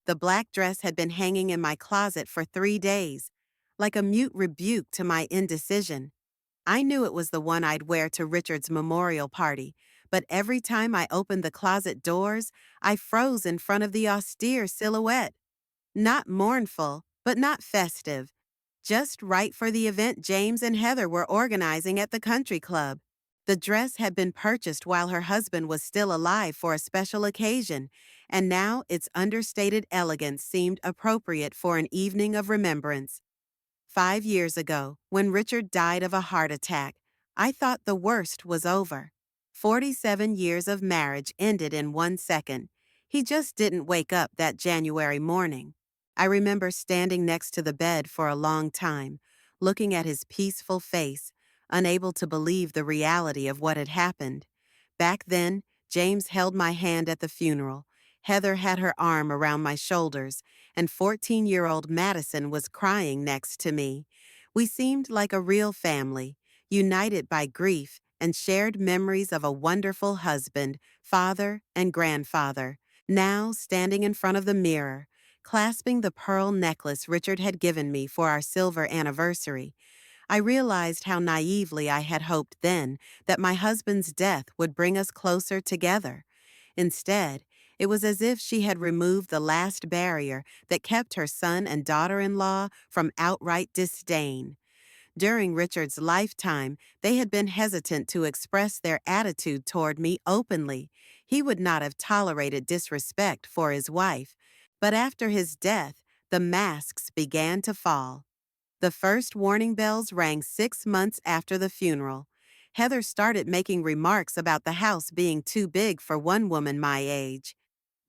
The black dress had been hanging in my closet for 3 days, like a mute rebuke to my indecision. I knew it was the one I'd wear to Richard's memorial party, but every time I opened the closet doors, I froze in front of the austere silhouette. Not mournful, but not festive. Just right for the event James and Heather were organizing at the country club. The dress had been purchased while her husband was still alive for a special occasion, and now its understated elegance seemed appropriate for an evening of remembrance. 5 years ago, when Richard died of a heart attack, I thought the worst was over. 47 years of marriage ended in 1 second. He just didn't wake up that January morning. I remember standing next to the bed for a long time, looking at his peaceful face, unable to believe the reality of what had happened. Back then, James held my hand at the funeral. Heather had her arm around my shoulders, and 14-year-old Madison was crying next to me. We seemed like a real family, united by grief and shared memories of a wonderful husband, father, and grandfather. Now, standing in front of the mirror, clasping the pearl necklace Richard had given me for our silver anniversary, I realized how naively I had hoped then that my husband's death would bring us closer together. Instead, it was as if she had removed the last barrier that kept her son and daughter-in-law from outright disdain. During Richard's lifetime, they had been hesitant to express their attitude toward me openly. He would not have tolerated disrespect for his wife. But after his death, the masks began to fall. The first warning bells rang 6 months after the funeral. Heather started making remarks about the house being too big for one woman my age.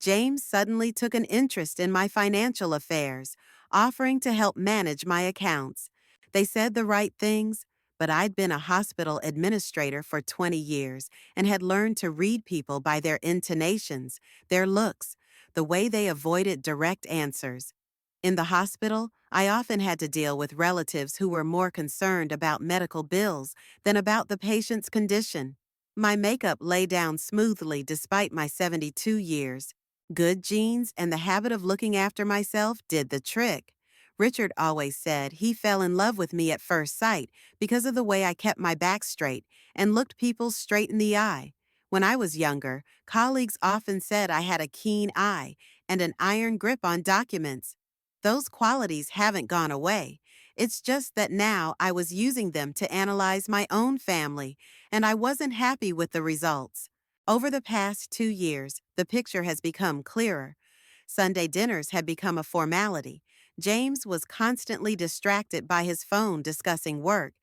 James suddenly took an interest in my financial affairs, offering to help manage my accounts. They said the right things, but I'd been a hospital administrator for 20 years and had learned to read people by their intonations, their looks, the way they avoided direct answers. In the hospital, I often had to deal with relatives who were more concerned about medical bills than about the patient's condition. My makeup lay down smoothly despite my 72 years. Good genes and the habit of looking after myself did the trick. Richard always said he fell in love with me at first sight because of the way I kept my back straight and looked people straight in the eye. When I was younger, colleagues often said I had a keen eye and an iron grip on documents. Those qualities haven't gone away. It's just that now I was using them to analyze my own family, and I wasn't happy with the results. Over the past 2 years, the picture has become clearer. Sunday dinners had become a formality. James was constantly distracted by his phone discussing work.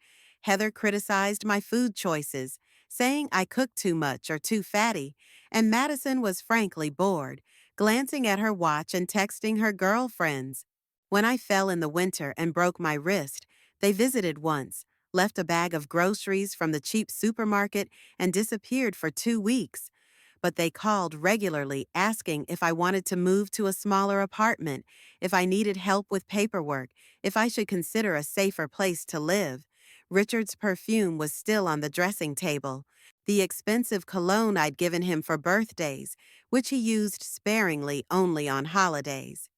Heather criticized my food choices, saying I cooked too much or too fatty, and Madison was frankly bored, glancing at her watch and texting her girlfriends. When I fell in the winter and broke my wrist, they visited once, left a bag of groceries from the cheap supermarket, and disappeared for 2 weeks. But they called regularly asking if I wanted to move to a smaller apartment, if I needed help with paperwork, if I should consider a safer place to live. Richard's perfume was still on the dressing table, the expensive cologne I'd given him for birthdays, which he used sparingly only on holidays.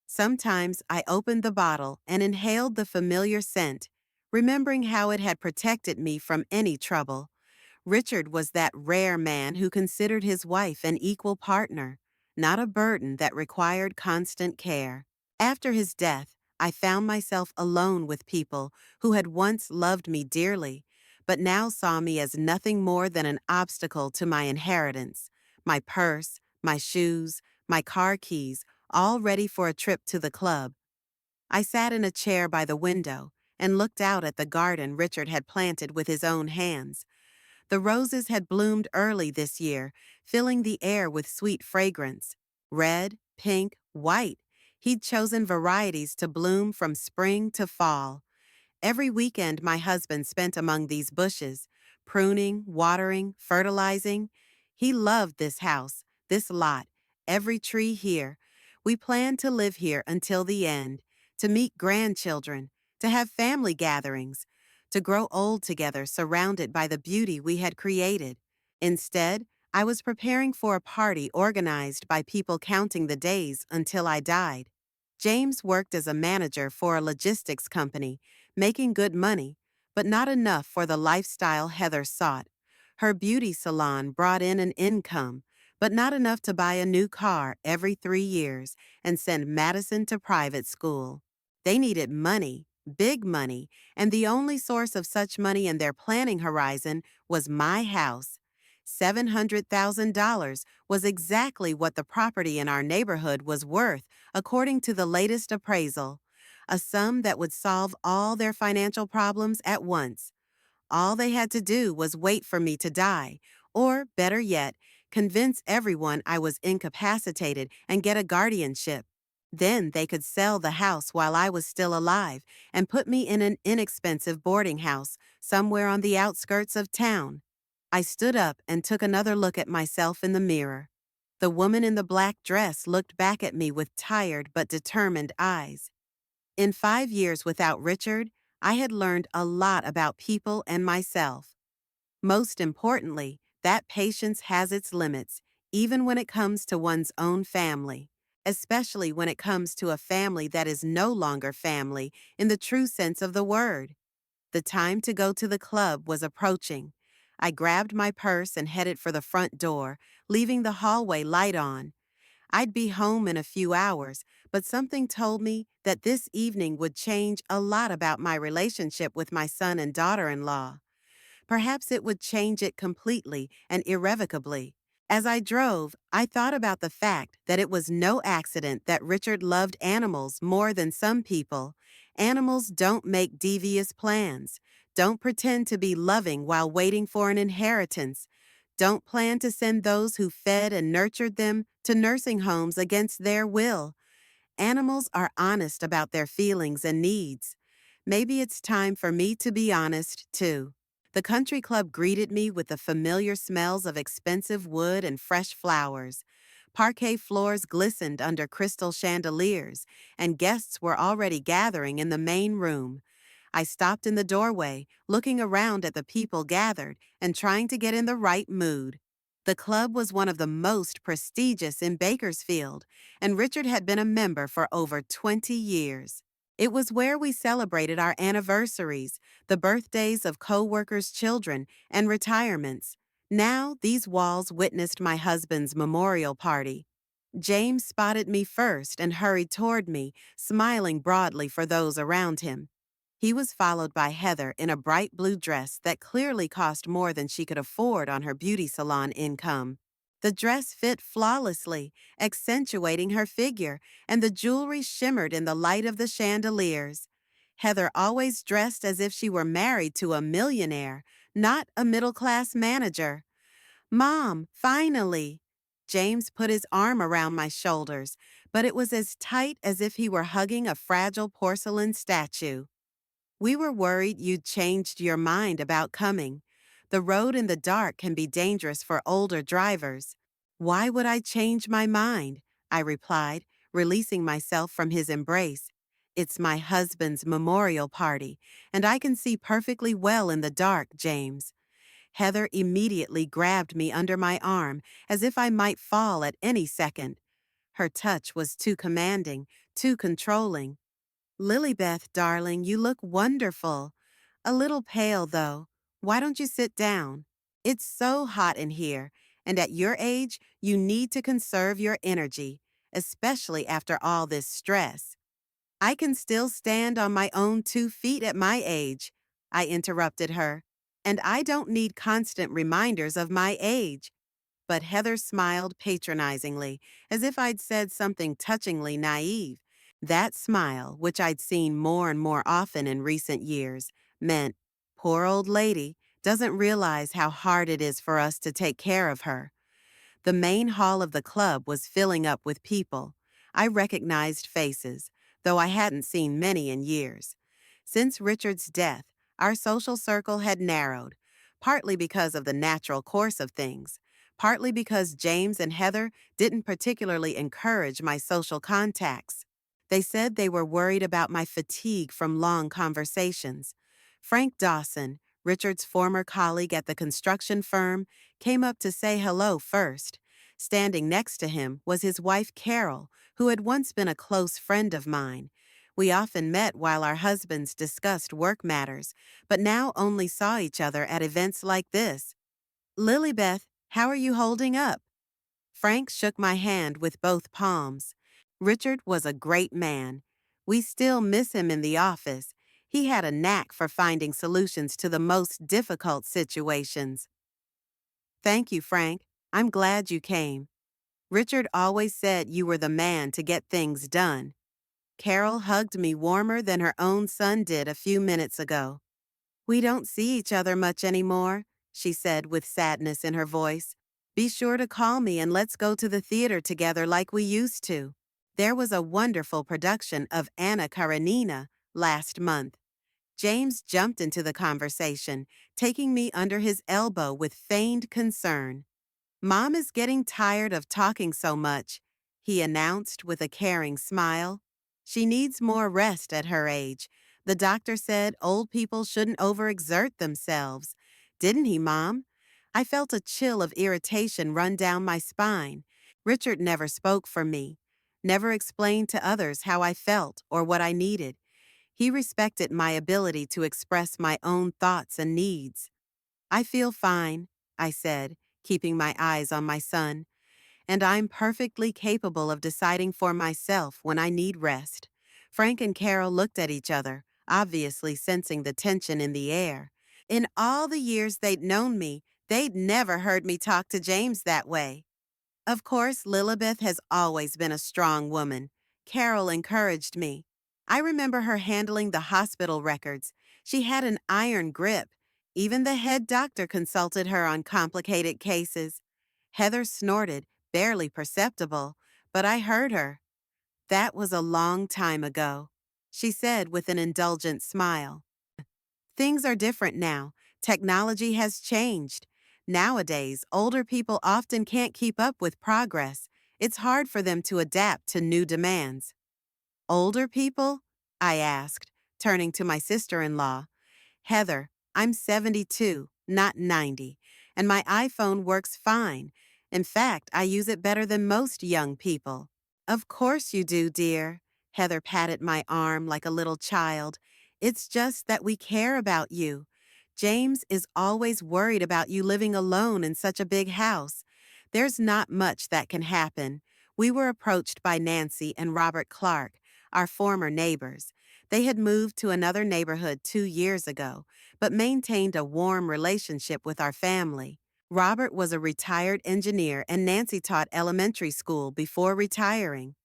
Sometimes I opened the bottle and inhaled the familiar scent, remembering how it had protected me from any trouble. Richard was that rare man who considered his wife an equal partner, not a burden that required constant care. After his death, I found myself alone with people who had once loved me dearly, but now saw me as nothing more than an obstacle to my inheritance. My purse, my shoes, my car keys, all ready for a trip to the club. I sat in a chair by the window and looked out at the garden Richard had planted with his own hands. The roses had bloomed early this year, filling the air with sweet fragrance. Red, pink, white. He'd chosen varieties to bloom from spring to fall. Every weekend my husband spent among these bushes, pruning, watering, fertilizing. He loved this house, this lot, every tree here. We planned to live here until the end, to meet grandchildren, to have family gatherings, to grow old together surrounded by the beauty we had created. Instead, I was preparing for a party organized by people counting the days until I died. James worked as a manager for a logistics company, making good money, but not enough for the lifestyle Heather sought. Her beauty salon brought in an income, but not enough to buy a new car every 3 years and send Madison to private school. They needed money, big money, and the only source of such money in their planning horizon was my house. $700,000 was exactly what the property in our neighborhood was worth, according to the latest appraisal, a sum that would solve all their financial problems at once. All they had to do was wait for me to die, or, better yet, convince everyone I was incapacitated and get a guardianship. Then they could sell the house while I was still alive and put me in an inexpensive boarding house somewhere on the outskirts of town. I stood up and took another look at myself in the mirror. The woman in the black dress looked back at me with tired but determined eyes. In 5 years without Richard, I had learned a lot about people and myself. Most importantly, that patience has its limits, even when it comes to one's own family, especially when it comes to a family that is no longer family in the true sense of the word. The time to go to the club was approaching. I grabbed my purse and headed for the front door, leaving the hallway light on. I'd be home in a few hours, but something told me that this evening would change a lot about my relationship with my son and daughter-in-law. Perhaps it would change it completely and irrevocably. As I drove, I thought about the fact that it was no accident that Richard loved animals more than some people. Animals don't make devious plans, don't pretend to be loving while waiting for an inheritance, don't plan to send those who fed and nurtured them to nursing homes against their will. Animals are honest about their feelings and needs. Maybe it's time for me to be honest, too. The country club greeted me with the familiar smells of expensive wood and fresh flowers. Parquet floors glistened under crystal chandeliers, and guests were already gathering in the main room. I stopped in the doorway, looking around at the people gathered and trying to get in the right mood. The club was one of the most prestigious in Bakersfield, and Richard had been a member for over 20 years. It was where we celebrated our anniversaries, the birthdays of co-workers' children, and retirements. Now, these walls witnessed my husband's memorial party. James spotted me first and hurried toward me, smiling broadly for those around him. He was followed by Heather in a bright blue dress that clearly cost more than she could afford on her beauty salon income. The dress fit flawlessly, accentuating her figure, and the jewelry shimmered in the light of the chandeliers. Heather always dressed as if she were married to a millionaire, not a middle-class manager. Mom, finally! James put his arm around my shoulders, but it was as tight as if he were hugging a fragile porcelain statue. We were worried you'd changed your mind about coming. The road in the dark can be dangerous for older drivers. Why would I change my mind? I replied, releasing myself from his embrace. It's my husband's memorial party, and I can see perfectly well in the dark, James. Heather immediately grabbed me under my arm as if I might fall at any second. Her touch was too commanding, too controlling. Lilybeth, darling, you look wonderful. A little pale, though. Why don't you sit down? It's so hot in here, and at your age, you need to conserve your energy, especially after all this stress. I can still stand on my own 2 feet at my age, I interrupted her, and I don't need constant reminders of my age. But Heather smiled patronizingly, as if I'd said something touchingly naive. That smile, which I'd seen more and more often in recent years, meant, poor old lady doesn't realize how hard it is for us to take care of her. The main hall of the club was filling up with people. I recognized faces, though I hadn't seen many in years. Since Richard's death, our social circle had narrowed, partly because of the natural course of things, partly because James and Heather didn't particularly encourage my social contacts. They said they were worried about my fatigue from long conversations. Frank Dawson, Richard's former colleague at the construction firm, came up to say hello first. Standing next to him was his wife Carol, who had once been a close friend of mine. We often met while our husbands discussed work matters, but now only saw each other at events like this. Lilybeth, how are you holding up? Frank shook my hand with both palms. Richard was a great man. We still miss him in the office. He had a knack for finding solutions to the most difficult situations. Thank you, Frank. I'm glad you came. Richard always said you were the man to get things done. Carol hugged me warmer than her own son did a few minutes ago. We don't see each other much anymore, she said with sadness in her voice. Be sure to call me and let's go to the theater together like we used to. There was a wonderful production of Anna Karenina last month. James jumped into the conversation, taking me under his elbow with feigned concern. Mom is getting tired of talking so much, he announced with a caring smile. She needs more rest at her age. The doctor said old people shouldn't overexert themselves. Didn't he, Mom? I felt a chill of irritation run down my spine. Richard never spoke for me, never explained to others how I felt or what I needed. He respected my ability to express my own thoughts and needs. I feel fine, I said, keeping my eyes on my son, and I'm perfectly capable of deciding for myself when I need rest. Frank and Carol looked at each other, obviously sensing the tension in the air. In all the years they'd known me, they'd never heard me talk to James that way. Of course, Lilibeth has always been a strong woman. Carol encouraged me. I remember her handling the hospital records. She had an iron grip. Even the head doctor consulted her on complicated cases. Heather snorted, barely perceptible, but I heard her. That was a long time ago, she said with an indulgent smile. Things are different now. Technology has changed. Nowadays, older people often can't keep up with progress. It's hard for them to adapt to new demands. Older people? I asked, turning to my sister-in-law. Heather, I'm 72, not 90, and my iPhone works fine. In fact, I use it better than most young people. Of course you do, dear. Heather patted my arm like a little child. It's just that we care about you. James is always worried about you living alone in such a big house. There's not much that can happen. We were approached by Nancy and Robert Clark, our former neighbors. They had moved to another neighborhood 2 years ago, but maintained a warm relationship with our family. Robert was a retired engineer and Nancy taught elementary school before retiring.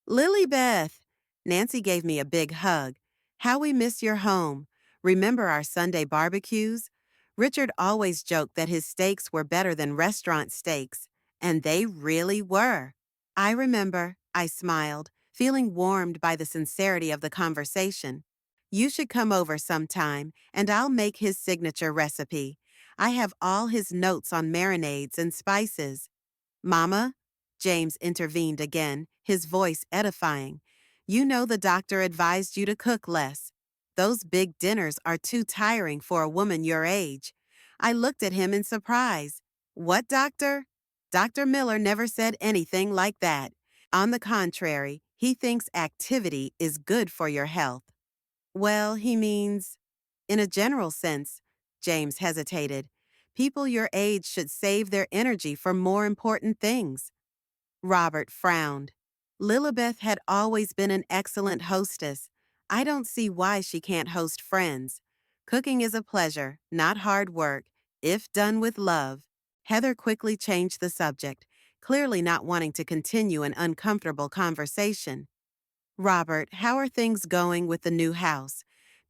Lilybeth! Nancy gave me a big hug. How we miss your home. Remember our Sunday barbecues? Richard always joked that his steaks were better than restaurant steaks, and they really were. I remember, I smiled, feeling warmed by the sincerity of the conversation. You should come over sometime, and I'll make his signature recipe. I have all his notes on marinades and spices. Mama, James intervened again, his voice edifying. You know the doctor advised you to cook less. Those big dinners are too tiring for a woman your age. I looked at him in surprise. What doctor? Dr. Miller never said anything like that. On the contrary, he thinks activity is good for your health. Well, he means, in a general sense, James hesitated. People your age should save their energy for more important things. Robert frowned. Lilibeth had always been an excellent hostess. I don't see why she can't host friends. Cooking is a pleasure, not hard work, if done with love. Heather quickly changed the subject, clearly not wanting to continue an uncomfortable conversation. Robert, how are things going with the new house?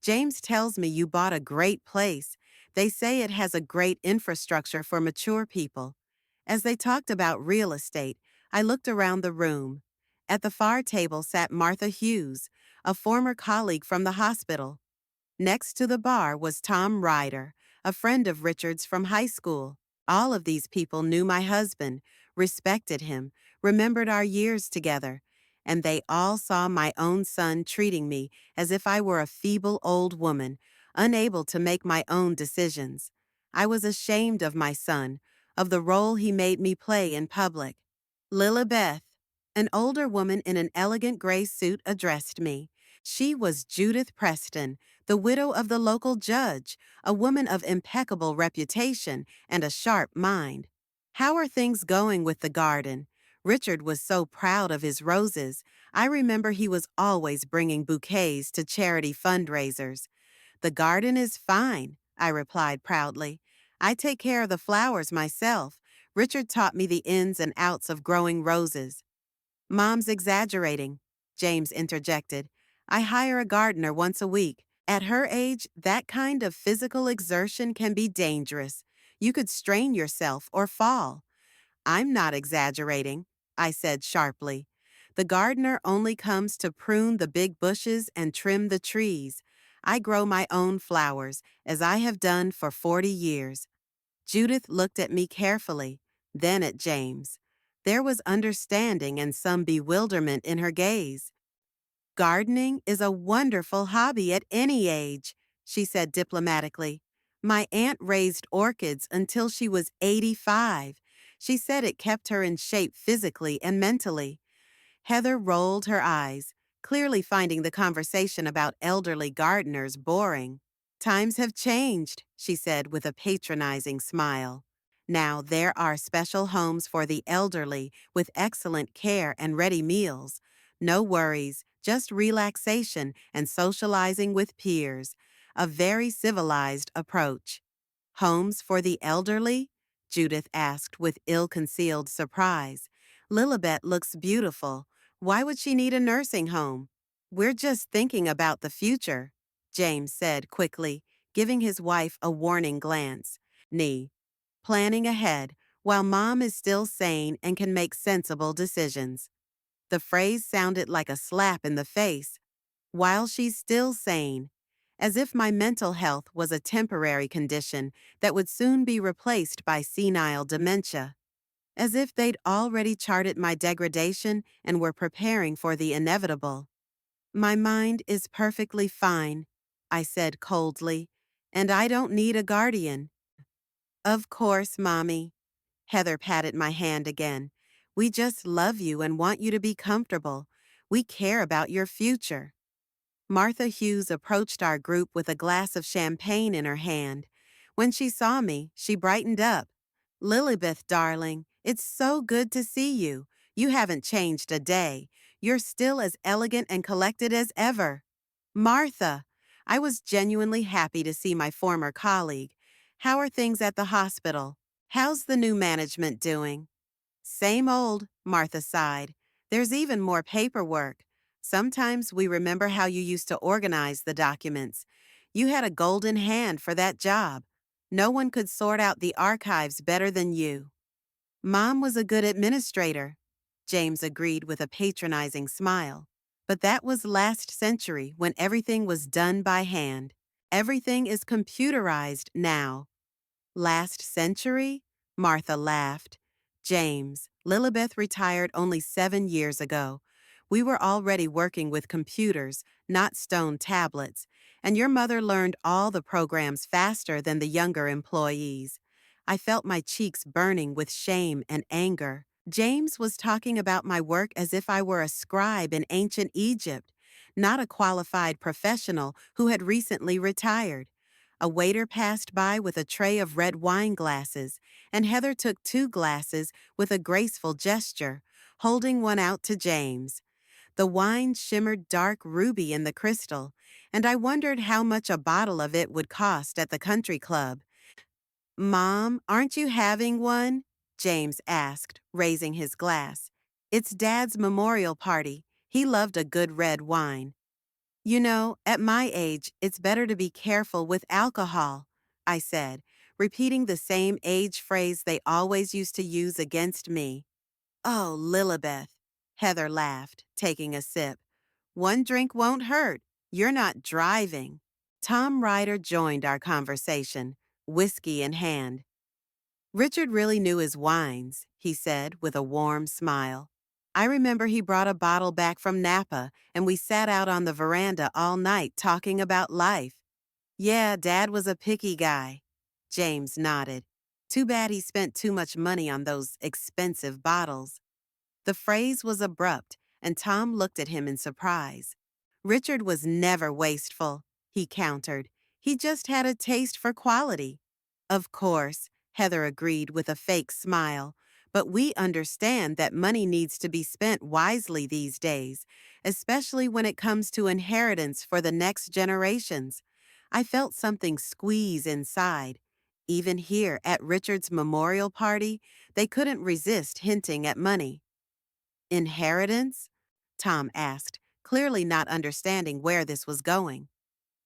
James tells me you bought a great place. They say it has a great infrastructure for mature people. As they talked about real estate, I looked around the room. At the far table sat Martha Hughes, a former colleague from the hospital. Next to the bar was Tom Ryder, a friend of Richard's from high school. All of these people knew my husband, respected him, remembered our years together, and they all saw my own son treating me as if I were a feeble old woman, unable to make my own decisions. I was ashamed of my son, of the role he made me play in public. Lilibeth, an older woman in an elegant gray suit, addressed me. She was Judith Preston, the widow of the local judge, a woman of impeccable reputation and a sharp mind. How are things going with the garden? Richard was so proud of his roses. I remember he was always bringing bouquets to charity fundraisers. The garden is fine, I replied proudly. I take care of the flowers myself. Richard taught me the ins and outs of growing roses. Mom's exaggerating, James interjected. I hire a gardener once a week. At her age, that kind of physical exertion can be dangerous. You could strain yourself or fall. I'm not exaggerating, I said sharply. The gardener only comes to prune the big bushes and trim the trees. I grow my own flowers, as I have done for 40 years. Judith looked at me carefully, then at James. There was understanding and some bewilderment in her gaze. Gardening is a wonderful hobby at any age, she said diplomatically. My aunt raised orchids until she was 85. She said it kept her in shape physically and mentally. Heather rolled her eyes, clearly finding the conversation about elderly gardeners boring. Times have changed, she said with a patronizing smile. Now there are special homes for the elderly with excellent care and ready meals. No worries, just relaxation and socializing with peers. A very civilized approach. Homes for the elderly? Judith asked with ill-concealed surprise. Lilibet looks beautiful. Why would she need a nursing home? We're just thinking about the future, James said quickly, giving his wife a warning glance. Nee, planning ahead, while Mom is still sane and can make sensible decisions. The phrase sounded like a slap in the face. While she's still sane, as if my mental health was a temporary condition that would soon be replaced by senile dementia. As if they'd already charted my degradation and were preparing for the inevitable. My mind is perfectly fine, I said coldly, and I don't need a guardian. Of course, Mommy. Heather patted my hand again. We just love you and want you to be comfortable. We care about your future. Martha Hughes approached our group with a glass of champagne in her hand. When she saw me, she brightened up. Lilibeth, darling, it's so good to see you. You haven't changed a day. You're still as elegant and collected as ever. Martha, I was genuinely happy to see my former colleague. How are things at the hospital? How's the new management doing? Same old, Martha sighed. There's even more paperwork. Sometimes we remember how you used to organize the documents. You had a golden hand for that job. No one could sort out the archives better than you. Mom was a good administrator, James agreed with a patronizing smile. But that was last century when everything was done by hand. Everything is computerized now. Last century? Martha laughed. James, Lilibeth retired only 7 years ago. We were already working with computers, not stone tablets, and your mother learned all the programs faster than the younger employees. I felt my cheeks burning with shame and anger. James was talking about my work as if I were a scribe in ancient Egypt, not a qualified professional who had recently retired. A waiter passed by with a tray of red wine glasses, and Heather took 2 glasses with a graceful gesture, holding one out to James. The wine shimmered dark ruby in the crystal, and I wondered how much a bottle of it would cost at the country club. Mom, aren't you having one? James asked, raising his glass. It's Dad's memorial party. He loved a good red wine. You know, at my age, it's better to be careful with alcohol, I said, repeating the same age phrase they always used to use against me. Oh, Lilibeth, Heather laughed, taking a sip. One drink won't hurt. You're not driving. Tom Ryder joined our conversation, whiskey in hand. Richard really knew his wines, he said with a warm smile. I remember he brought a bottle back from Napa, and we sat out on the veranda all night talking about life. Yeah, Dad was a picky guy. James nodded. Too bad he spent too much money on those expensive bottles. The phrase was abrupt, and Tom looked at him in surprise. Richard was never wasteful, he countered. He just had a taste for quality. Of course, Heather agreed with a fake smile, but we understand that money needs to be spent wisely these days, especially when it comes to inheritance for the next generations. I felt something squeeze inside. Even here at Richard's memorial party, they couldn't resist hinting at money. Inheritance? Tom asked, clearly not understanding where this was going.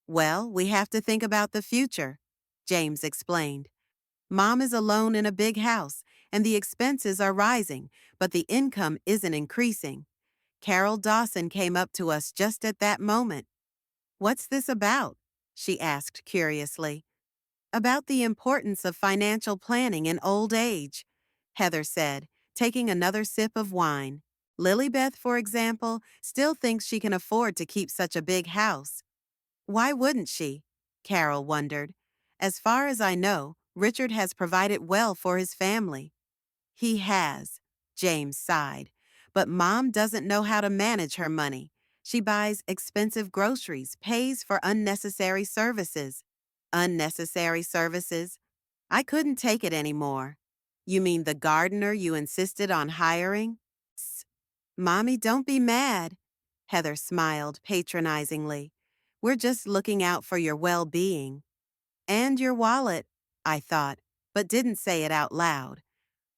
Well, we have to think about the future, James explained. Mom is alone in a big house, and the expenses are rising, but the income isn't increasing. Carol Dawson came up to us just at that moment. What's this about? She asked curiously. About the importance of financial planning in old age, Heather said, taking another sip of wine. Lilybeth, for example, still thinks she can afford to keep such a big house. Why wouldn't she? Carol wondered. As far as I know, Richard has provided well for his family. He has, James sighed. But Mom doesn't know how to manage her money. She buys expensive groceries, pays for unnecessary services. Unnecessary services? I couldn't take it anymore. You mean the gardener you insisted on hiring? Mommy, don't be mad. Heather smiled patronizingly. We're just looking out for your well-being. And your wallet, I thought, but didn't say it out loud.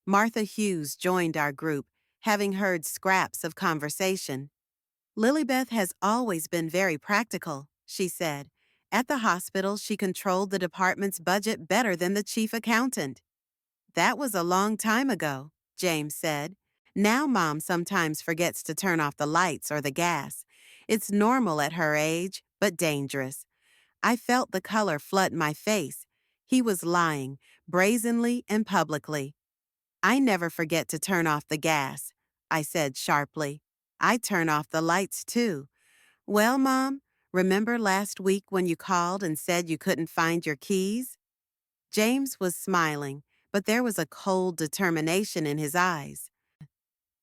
Martha Hughes joined our group, having heard scraps of conversation. Lilybeth has always been very practical, she said. At the hospital, she controlled the department's budget better than the chief accountant. That was a long time ago, James said. Now Mom sometimes forgets to turn off the lights or the gas. It's normal at her age, but dangerous. I felt the color flood my face. He was lying, brazenly and publicly. I never forget to turn off the gas, I said sharply. I turn off the lights too. Well, Mom, remember last week when you called and said you couldn't find your keys? James was smiling, but there was a cold determination in his eyes.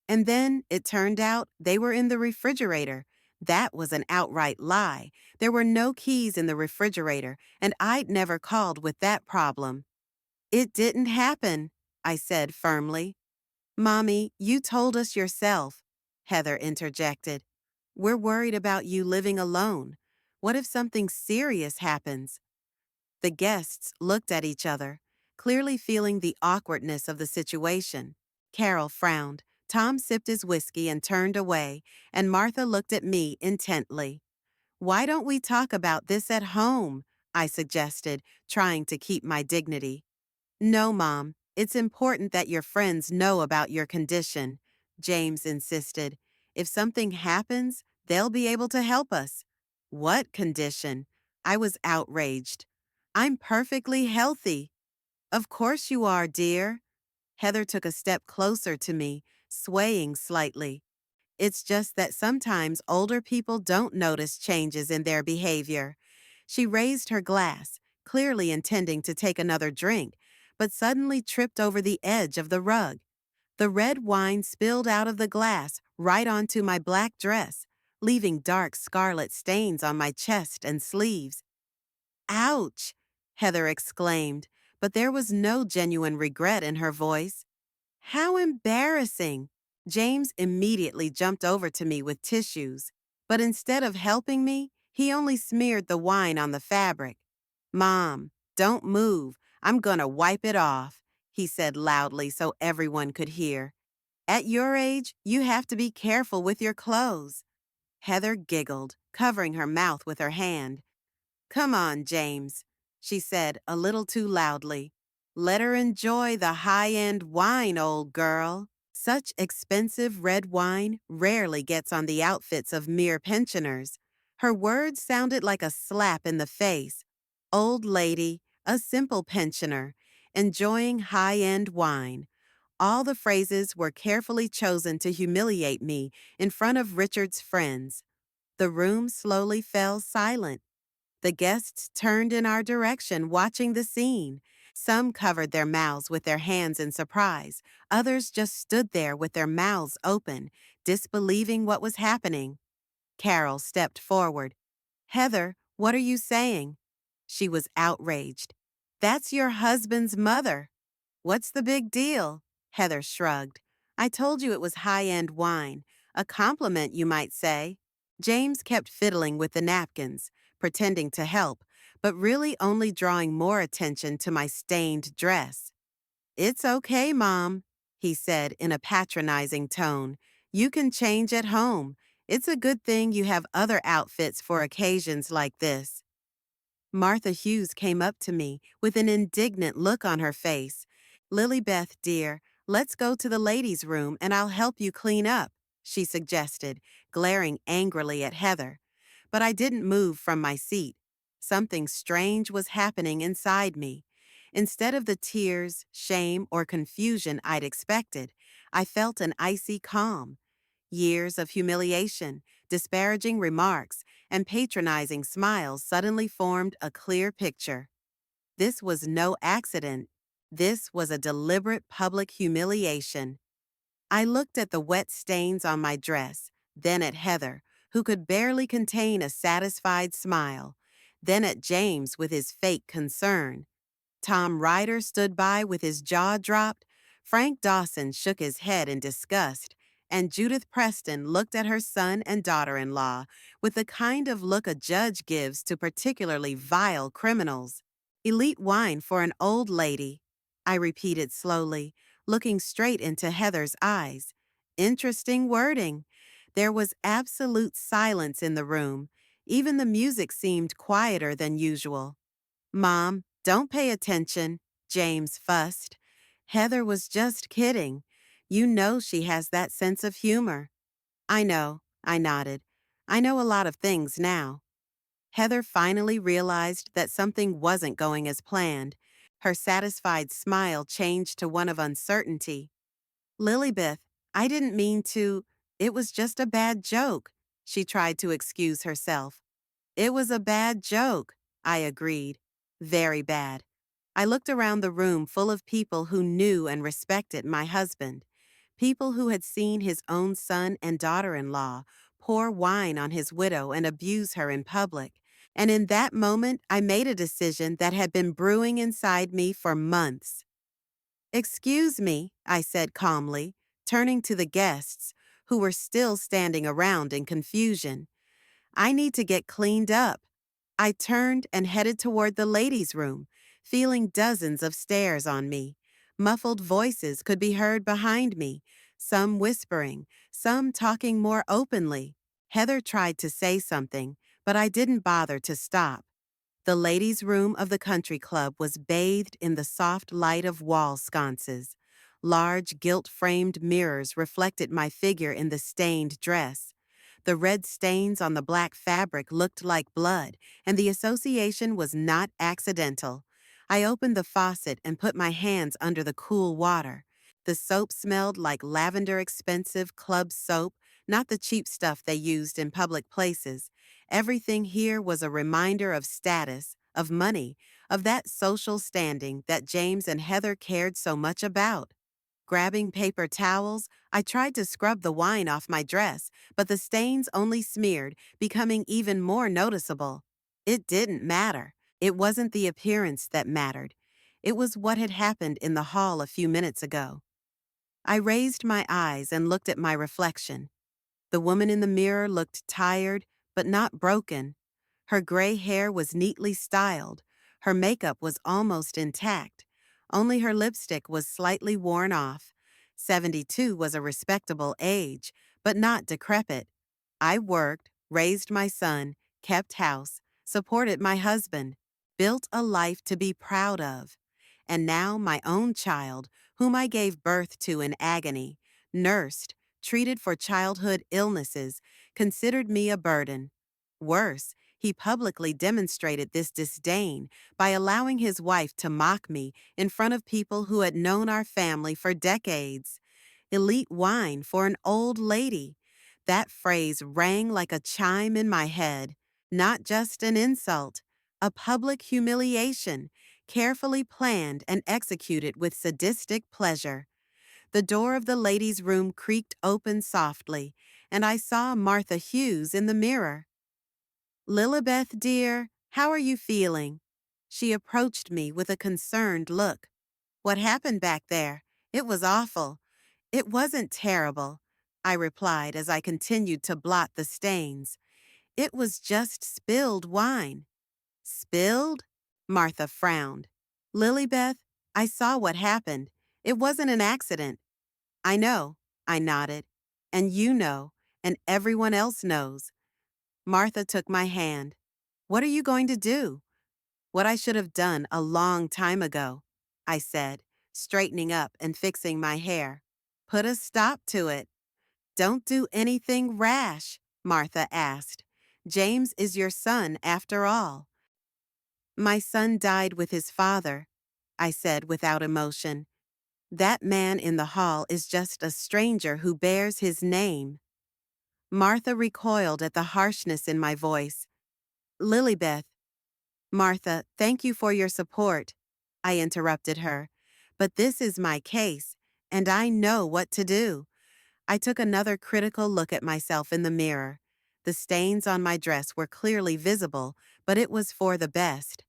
And then it turned out they were in the refrigerator. That was an outright lie. There were no keys in the refrigerator, and I'd never called with that problem. It didn't happen, I said firmly. Mommy, you told us yourself, Heather interjected. We're worried about you living alone. What if something serious happens? The guests looked at each other, clearly feeling the awkwardness of the situation. Carol frowned. Tom sipped his whiskey and turned away, and Martha looked at me intently. Why don't we talk about this at home? I suggested, trying to keep my dignity. No, Mom. It's important that your friends know about your condition, James insisted. If something happens, they'll be able to help us. What condition? I was outraged. I'm perfectly healthy. Of course you are, dear. Heather took a step closer to me, swaying slightly. It's just that sometimes older people don't notice changes in their behavior. She raised her glass, clearly intending to take another drink, but suddenly tripped over the edge of the rug. The red wine spilled out of the glass right onto my black dress, leaving dark scarlet stains on my chest and sleeves. Ouch! Heather exclaimed, but there was no genuine regret in her voice. How embarrassing! James immediately jumped over to me with tissues, but instead of helping me, he only smeared the wine on the fabric. Mom, don't move. I'm gonna wipe it off, he said loudly so everyone could hear. At your age, you have to be careful with your clothes. Heather giggled, covering her mouth with her hand. Come on, James, she said a little too loudly. Let her enjoy the high-end wine, old girl. Such expensive red wine rarely gets on the outfits of mere pensioners. Her words sounded like a slap in the face. Old lady, a simple pensioner, enjoying high-end wine. All the phrases were carefully chosen to humiliate me in front of Richard's friends. The room slowly fell silent. The guests turned in our direction, watching the scene. Some covered their mouths with their hands in surprise. Others just stood there with their mouths open, disbelieving what was happening. Carol stepped forward. "Heather, what are you saying?" She was outraged. "That's your husband's mother." "What's the big deal?" Heather shrugged. "I told you it was high-end wine. A compliment, you might say." James kept fiddling with the napkins, pretending to help, but really only drawing more attention to my stained dress. "It's okay, Mom," he said in a patronizing tone. "You can change at home. It's a good thing you have other outfits for occasions like this." Martha Hughes came up to me with an indignant look on her face. "Lilybeth, dear, let's go to the ladies' room and I'll help you clean up," she suggested, glaring angrily at Heather. But I didn't move from my seat. Something strange was happening inside me. Instead of the tears, shame, or confusion I'd expected, I felt an icy calm. Years of humiliation, disparaging remarks, and patronizing smiles suddenly formed a clear picture. This was no accident. This was a deliberate public humiliation. I looked at the wet stains on my dress, then at Heather, who could barely contain a satisfied smile, then at James with his fake concern. Tom Ryder stood by with his jaw dropped, Frank Dawson shook his head in disgust, and Judith Preston looked at her son and daughter-in-law with the kind of look a judge gives to particularly vile criminals. "Elite wine for an old lady," I repeated slowly, looking straight into Heather's eyes. Interesting wording. There was absolute silence in the room. Even the music seemed quieter than usual. "Mom, don't pay attention," James fussed. "Heather was just kidding. You know she has that sense of humor." "I know," I nodded. "I know a lot of things now." Heather finally realized that something wasn't going as planned. Her satisfied smile changed to one of uncertainty. "Lilybeth, I didn't mean to. It was just a bad joke." She tried to excuse herself. "It was a bad joke," I agreed. "Very bad." I looked around the room full of people who knew and respected my husband. People who had seen his own son and daughter-in-law pour wine on his widow and abuse her in public. And in that moment, I made a decision that had been brewing inside me for months. "Excuse me," I said calmly, turning to the guests, who were still standing around in confusion. "I need to get cleaned up." I turned and headed toward the ladies' room, feeling dozens of stares on me. Muffled voices could be heard behind me, some whispering, some talking more openly. Heather tried to say something, but I didn't bother to stop. The ladies' room of the country club was bathed in the soft light of wall sconces. Large gilt-framed mirrors reflected my figure in the stained dress. The red stains on the black fabric looked like blood, and the association was not accidental. I opened the faucet and put my hands under the cool water. The soap smelled like lavender expensive club soap, not the cheap stuff they used in public places. Everything here was a reminder of status, of money, of that social standing that James and Heather cared so much about. Grabbing paper towels, I tried to scrub the wine off my dress, but the stains only smeared, becoming even more noticeable. It didn't matter. It wasn't the appearance that mattered. It was what had happened in the hall a few minutes ago. I raised my eyes and looked at my reflection. The woman in the mirror looked tired, but not broken. Her gray hair was neatly styled. Her makeup was almost intact. Only her lipstick was slightly worn off. 72 was a respectable age, but not decrepit. I worked, raised my son, kept house, supported my husband, built a life to be proud of. And now my own child, whom I gave birth to in agony, nursed, treated for childhood illnesses, considered me a burden. Worse, he publicly demonstrated this disdain by allowing his wife to mock me in front of people who had known our family for decades. Elite wine for an old lady. That phrase rang like a chime in my head. Not just an insult, A public humiliation, carefully planned and executed with sadistic pleasure. The door of the ladies' room creaked open softly, and I saw Martha Hughes in the mirror. "Lilibeth, dear, how are you feeling?" She approached me with a concerned look. "What happened back there? It was awful." "It wasn't terrible," I replied as I continued to blot the stains. "It was just spilled wine." "Spilled?" Martha frowned. "Lilibeth, I saw what happened. It wasn't an accident." "I know," I nodded. "And you know, and everyone else knows." Martha took my hand. "What are you going to do?" "What I should have done a long time ago," I said, straightening up and fixing my hair. "Put a stop to it." "Don't do anything rash," Martha asked. "James is your son after all." "My son died with his father," I said without emotion. "That man in the hall is just a stranger who bears his name." Martha recoiled at the harshness in my voice. "Lilibeth." "Martha, thank you for your support," I interrupted her. "But this is my case, and I know what to do." I took another critical look at myself in the mirror. The stains on my dress were clearly visible, but it was for the best.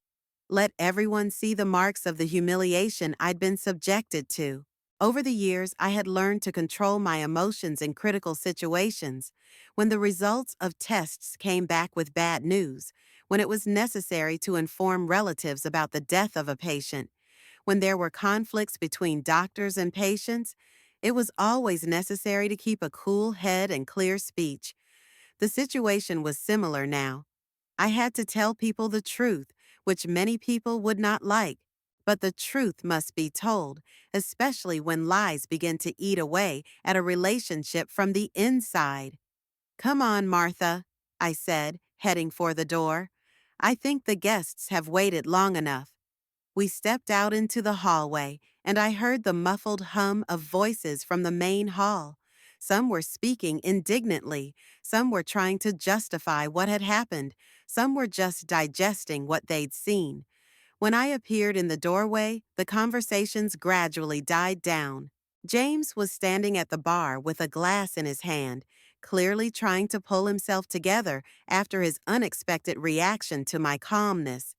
Let everyone see the marks of the humiliation I'd been subjected to. Over the years, I had learned to control my emotions in critical situations. When the results of tests came back with bad news, when it was necessary to inform relatives about the death of a patient, when there were conflicts between doctors and patients, it was always necessary to keep a cool head and clear speech. The situation was similar now. I had to tell people the truth, which many people would not like. But the truth must be told, especially when lies begin to eat away at a relationship from the inside. "Come on, Martha," I said, heading for the door. "I think the guests have waited long enough." We stepped out into the hallway, and I heard the muffled hum of voices from the main hall. Some were speaking indignantly, some were trying to justify what had happened, some were just digesting what they'd seen. When I appeared in the doorway, the conversations gradually died down. James was standing at the bar with a glass in his hand, clearly trying to pull himself together after his unexpected reaction to my calmness.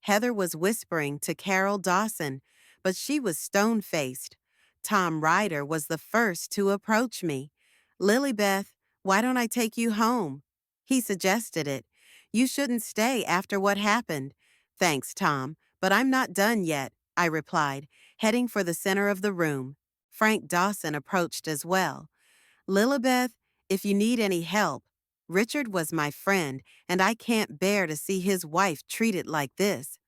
Heather was whispering to Carol Dawson, but she was stone-faced. Tom Ryder was the first to approach me. "Lilibeth, why don't I take you home?" He suggested it. "You shouldn't stay after what happened." "Thanks, Tom, but I'm not done yet," I replied, heading for the center of the room. Frank Dawson approached as well. "Lilibeth, if you need any help, Richard was my friend, and I can't bear to see his wife treated like this."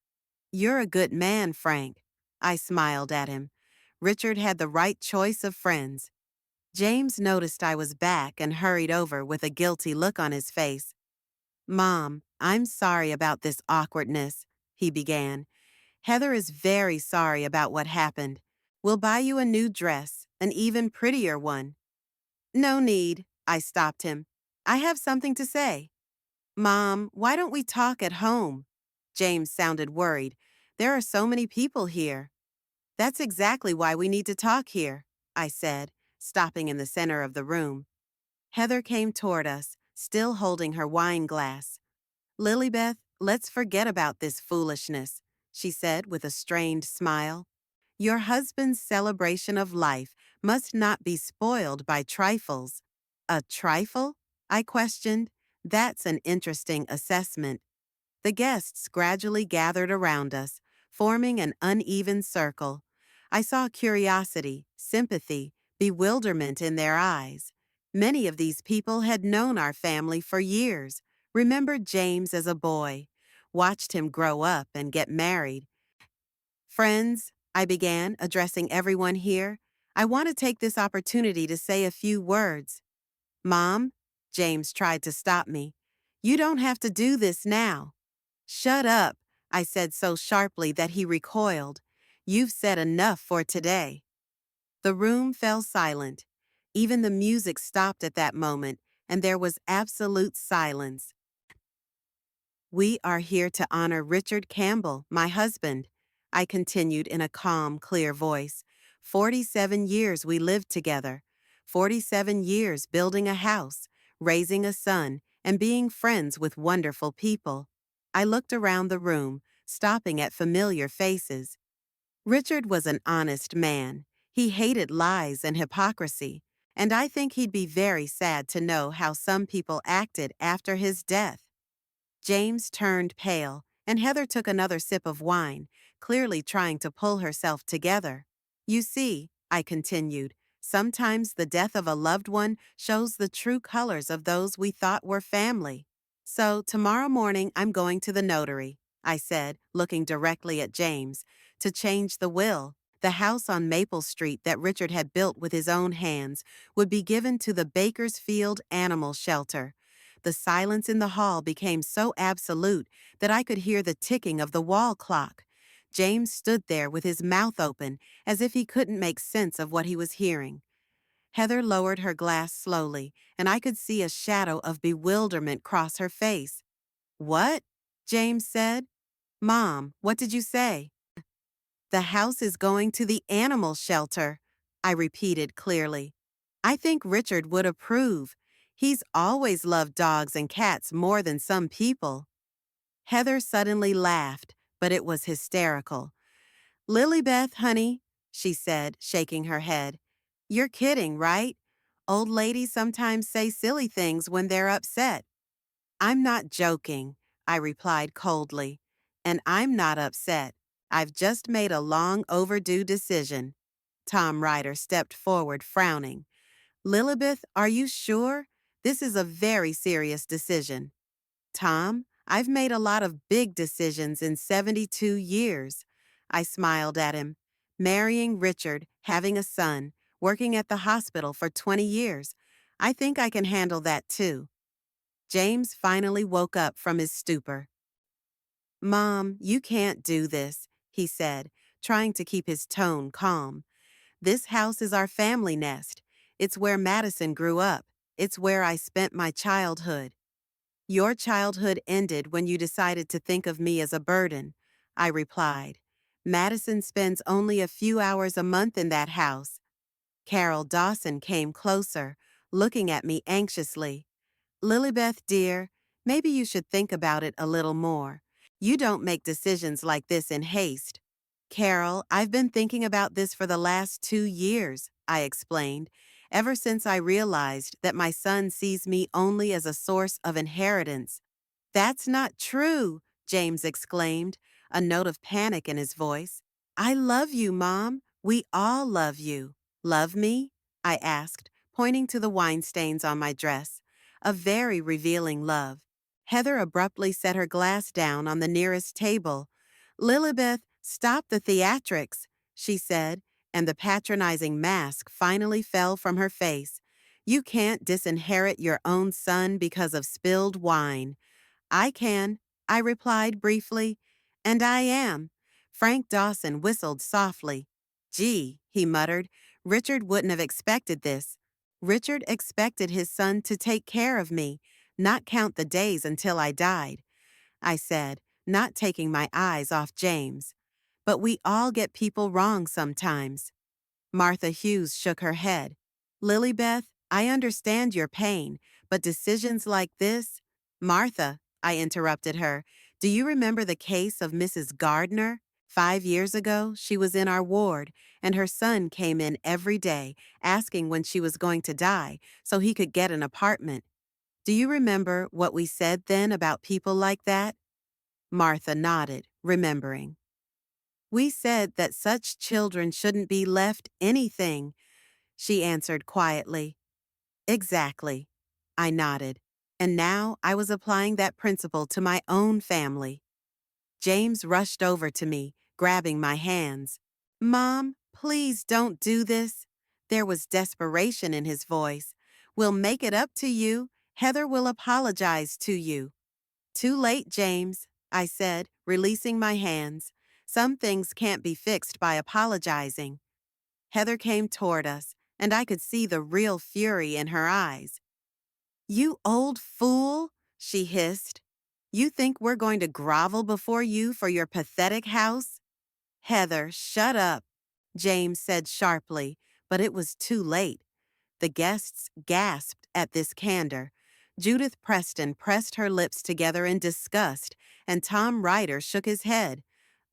"You're a good man, Frank." I smiled at him. Richard had the right choice of friends. James noticed I was back and hurried over with a guilty look on his face. "Mom, I'm sorry about this awkwardness," he began. "Heather is very sorry about what happened. We'll buy you a new dress, an even prettier one." "No need," I stopped him. "I have something to say." "Mom, why don't we talk at home?" James sounded worried. "There are so many people here." "That's exactly why we need to talk here," I said, stopping in the center of the room. Heather came toward us, still holding her wine glass. "Lilibeth, let's forget about this foolishness," she said with a strained smile. "Your husband's celebration of life must not be spoiled by trifles." "A trifle?" I questioned. "That's an interesting assessment." The guests gradually gathered around us, forming an uneven circle. I saw curiosity, sympathy, bewilderment in their eyes. Many of these people had known our family for years, remembered James as a boy, watched him grow up and get married. "Friends," I began, addressing everyone here, "I want to take this opportunity to say a few words." "Mom," James tried to stop me, "you don't have to do this now." "Shut up," I said so sharply that he recoiled. "You've said enough for today." The room fell silent. Even the music stopped at that moment, and there was absolute silence. We are here to honor Richard Campbell, my husband, I continued in a calm, clear voice. 47 years we lived together. 47 years building a house, raising a son, and being friends with wonderful people. I looked around the room, stopping at familiar faces. Richard was an honest man. He hated lies and hypocrisy, and I think he'd be very sad to know how some people acted after his death. James turned pale, and Heather took another sip of wine, clearly trying to pull herself together. You see, I continued, sometimes the death of a loved one shows the true colors of those we thought were family. So, tomorrow morning I'm going to the notary, I said, looking directly at James, to change the will. The house on Maple Street that Richard had built with his own hands would be given to the Bakersfield Animal Shelter. The silence in the hall became so absolute that I could hear the ticking of the wall clock. James stood there with his mouth open, as if he couldn't make sense of what he was hearing. Heather lowered her glass slowly, and I could see a shadow of bewilderment cross her face. "What?" James said. "Mom, what did you say?" "The house is going to the animal shelter," I repeated clearly. "I think Richard would approve. He's always loved dogs and cats more than some people." Heather suddenly laughed, but it was hysterical. "Lilybeth, honey," she said, shaking her head. "You're kidding, right? Old ladies sometimes say silly things when they're upset." "I'm not joking," I replied coldly. "And I'm not upset. I've just made a long overdue decision." Tom Ryder stepped forward, frowning. "Lilibeth, are you sure? This is a very serious decision." "Tom, I've made a lot of big decisions in 72 years." I smiled at him. Marrying Richard, having a son, working at the hospital for 20 years. I think I can handle that too. James finally woke up from his stupor. "Mom, you can't do this," he said, trying to keep his tone calm. "This house is our family nest. It's where Madison grew up. It's where I spent my childhood." "Your childhood ended when you decided to think of me as a burden," I replied. "Madison spends only a few hours a month in that house." Carol Dawson came closer, looking at me anxiously. "Lilybeth, dear, maybe you should think about it a little more. You don't make decisions like this in haste." "Carol, I've been thinking about this for the last 2 years," I explained, "ever since I realized that my son sees me only as a source of inheritance." "That's not true," James exclaimed, a note of panic in his voice. "I love you, Mom. We all love you." "Love me?" I asked, pointing to the wine stains on my dress. A very revealing love. Heather abruptly set her glass down on the nearest table. "Lilibeth, stop the theatrics," she said, and the patronizing mask finally fell from her face. "You can't disinherit your own son because of spilled wine." "I can," I replied briefly. "And I am." Frank Dawson whistled softly. "Gee," he muttered, "Richard wouldn't have expected this." Richard expected his son to take care of me, not count the days until I died, I said, not taking my eyes off James. "But we all get people wrong sometimes." Martha Hughes shook her head. "Lilybeth, I understand your pain, but decisions like this—" "Martha," I interrupted her, "do you remember the case of Mrs. Gardner? 5 years ago, she was in our ward, and her son came in every day, asking when she was going to die, so he could get an apartment. Do you remember what we said then about people like that?" Martha nodded, remembering. "We said that such children shouldn't be left anything," she answered quietly. "Exactly." I nodded. And now I was applying that principle to my own family. James rushed over to me, grabbing my hands. "Mom, please don't do this." There was desperation in his voice. "We'll make it up to you. Heather will apologize to you." "Too late, James," I said, releasing my hands. "Some things can't be fixed by apologizing." Heather came toward us, and I could see the real fury in her eyes. "You old fool," she hissed. You think we're going to grovel before you for your pathetic house? Heather, shut up, James said sharply, but it was too late. The guests gasped at this candor. Judith Preston pressed her lips together in disgust, and Tom Ryder shook his head.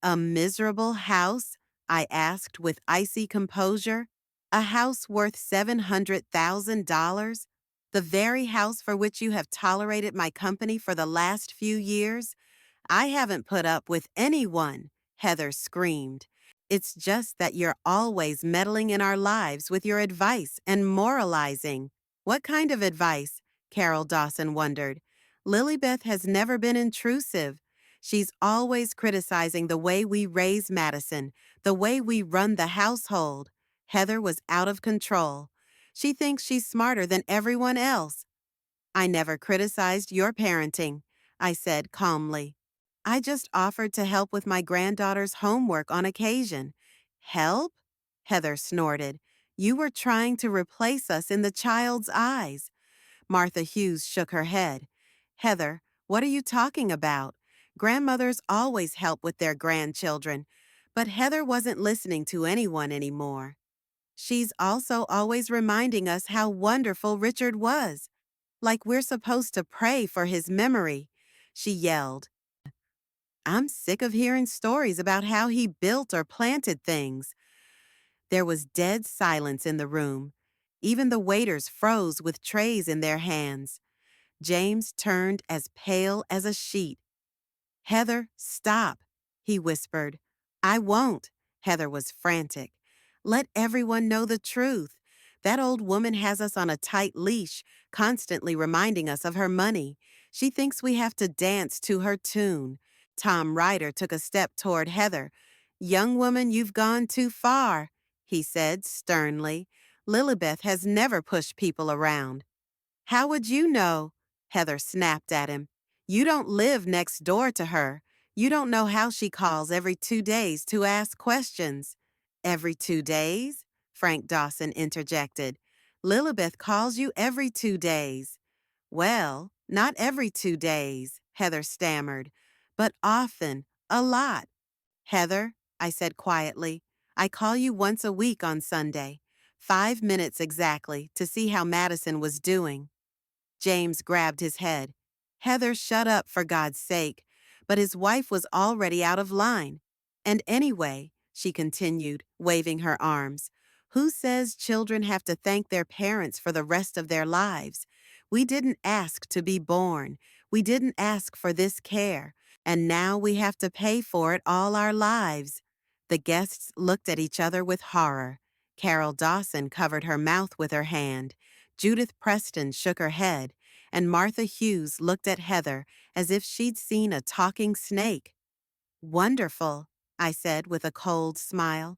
A miserable house? I asked with icy composure. A house worth $700,000? The very house for which you have tolerated my company for the last few years? I haven't put up with anyone, Heather screamed. It's just that you're always meddling in our lives with your advice and moralizing. What kind of advice? Carol Dawson wondered. Lilybeth has never been intrusive. She's always criticizing the way we raise Madison, the way we run the household. Heather was out of control. She thinks she's smarter than everyone else. I never criticized your parenting, I said calmly. I just offered to help with my granddaughter's homework on occasion. Help? Heather snorted. You were trying to replace us in the child's eyes. Martha Hughes shook her head. Heather, what are you talking about? Grandmothers always help with their grandchildren. But Heather wasn't listening to anyone anymore. She's also always reminding us how wonderful Richard was. Like we're supposed to pray for his memory, she yelled. I'm sick of hearing stories about how he built or planted things. There was dead silence in the room. Even the waiters froze with trays in their hands. James turned as pale as a sheet. Heather, stop, he whispered. I won't. Heather was frantic. Let everyone know the truth. That old woman has us on a tight leash, constantly reminding us of her money. She thinks we have to dance to her tune. Tom Ryder took a step toward Heather. Young woman, you've gone too far, he said sternly. Lilybeth has never pushed people around. How would you know? Heather snapped at him. You don't live next door to her. You don't know how she calls every 2 days to ask questions. Every 2 days? Frank Dawson interjected. Lilybeth calls you every 2 days. Well, not every 2 days, Heather stammered, but often, a lot. Heather, I said quietly, I call you once a week on Sunday, 5 minutes exactly, to see how Madison was doing. James grabbed his head. Heather, shut up for God's sake. But his wife was already out of line. And anyway, she continued, waving her arms, who says children have to thank their parents for the rest of their lives? We didn't ask to be born. We didn't ask for this care. And now we have to pay for it all our lives. The guests looked at each other with horror. Carol Dawson covered her mouth with her hand. Judith Preston shook her head, and Martha Hughes looked at Heather as if she'd seen a talking snake. Wonderful, I said with a cold smile.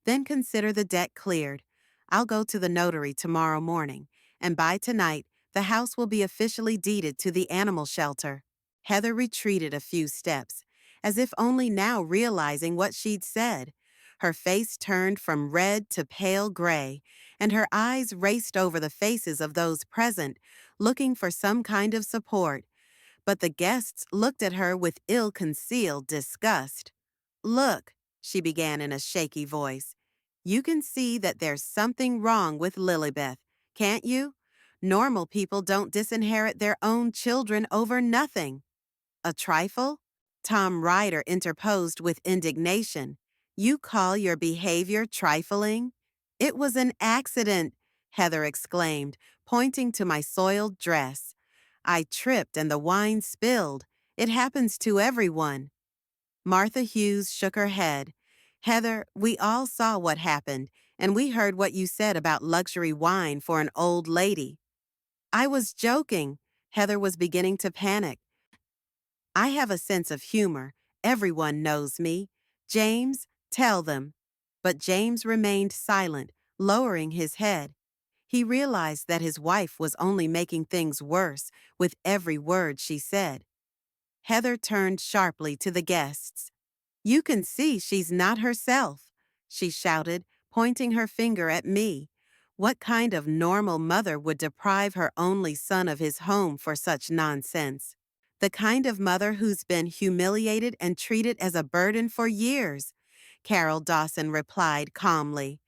Then consider the debt cleared. I'll go to the notary tomorrow morning, and by tonight, the house will be officially deeded to the animal shelter. Heather retreated a few steps, as if only now realizing what she'd said. Her face turned from red to pale gray, and her eyes raced over the faces of those present, looking for some kind of support. But the guests looked at her with ill-concealed disgust. Look, she began in a shaky voice, you can see that there's something wrong with Lilybeth, can't you? Normal people don't disinherit their own children over nothing. A trifle? Tom Ryder interposed with indignation. You call your behavior trifling? It was an accident, Heather exclaimed, pointing to my soiled dress. I tripped and the wine spilled. It happens to everyone. Martha Hughes shook her head. Heather, we all saw what happened, and we heard what you said about luxury wine for an old lady. I was joking. Heather was beginning to panic. I have a sense of humor. Everyone knows me. James, tell them. But James remained silent, lowering his head. He realized that his wife was only making things worse with every word she said. Heather turned sharply to the guests. You can see she's not herself, she shouted, pointing her finger at me. What kind of normal mother would deprive her only son of his home for such nonsense? The kind of mother who's been humiliated and treated as a burden for years, Carol Dawson replied calmly.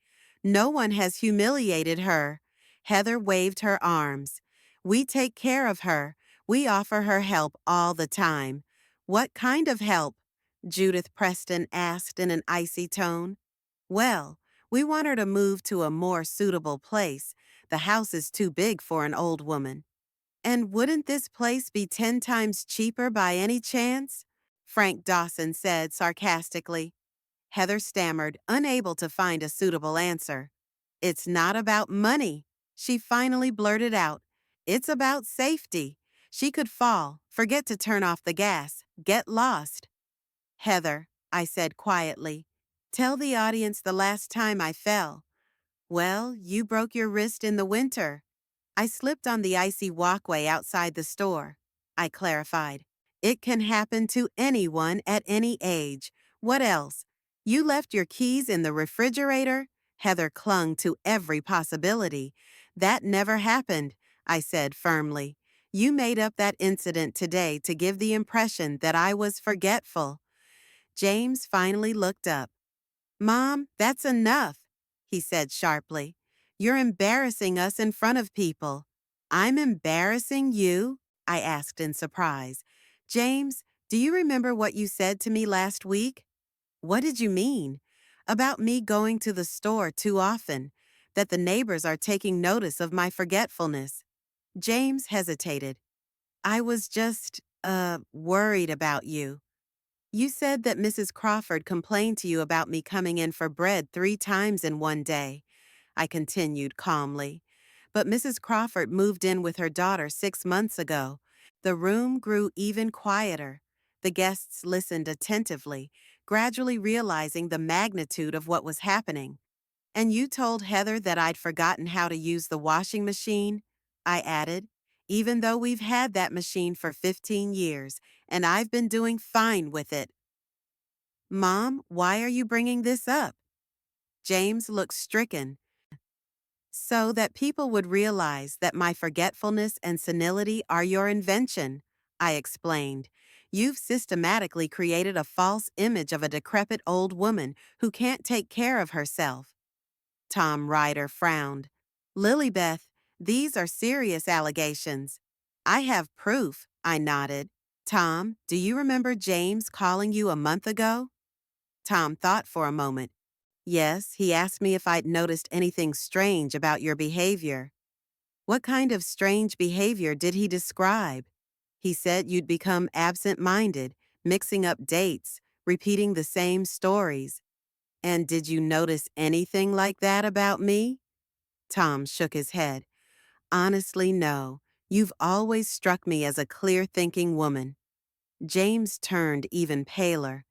No one has humiliated her. Heather waved her arms. We take care of her. We offer her help all the time. What kind of help? Judith Preston asked in an icy tone. Well, we want her to move to a more suitable place. The house is too big for an old woman. And wouldn't this place be 10 times cheaper by any chance? Frank Dawson said sarcastically. Heather stammered, unable to find a suitable answer. It's not about money, she finally blurted out. It's about safety. She could fall, forget to turn off the gas, get lost. Heather, I said quietly, tell the audience the last time I fell. Well, you broke your wrist in the winter. I slipped on the icy walkway outside the store. I clarified. It can happen to anyone at any age. What else? You left your keys in the refrigerator? Heather clung to every possibility. That never happened, I said firmly. You made up that incident today to give the impression that I was forgetful. James finally looked up. Mom, that's enough, he said sharply. You're embarrassing us in front of people. I'm embarrassing you? I asked in surprise. James, do you remember what you said to me last week? What did you mean? About me going to the store too often, that the neighbors are taking notice of my forgetfulness. James hesitated. I was just, worried about you. You said that Mrs. Crawford complained to you about me coming in for bread 3 times in one day, I continued calmly. But Mrs. Crawford moved in with her daughter 6 months ago. The room grew even quieter. The guests listened attentively, gradually realizing the magnitude of what was happening. And you told Heather that I'd forgotten how to use the washing machine? I added, even though we've had that machine for 15 years, and I've been doing fine with it. Mom, why are you bringing this up? James looked stricken. So that people would realize that my forgetfulness and senility are your invention, I explained. You've systematically created a false image of a decrepit old woman who can't take care of herself. Tom Ryder frowned. Lilybeth, these are serious allegations. I have proof, I nodded. Tom, do you remember James calling you a month ago? Tom thought for a moment. Yes, he asked me if I'd noticed anything strange about your behavior. What kind of strange behavior did he describe? He said you'd become absent-minded, mixing up dates, repeating the same stories. And did you notice anything like that about me? Tom shook his head. Honestly, no. You've always struck me as a clear-thinking woman. James turned even paler.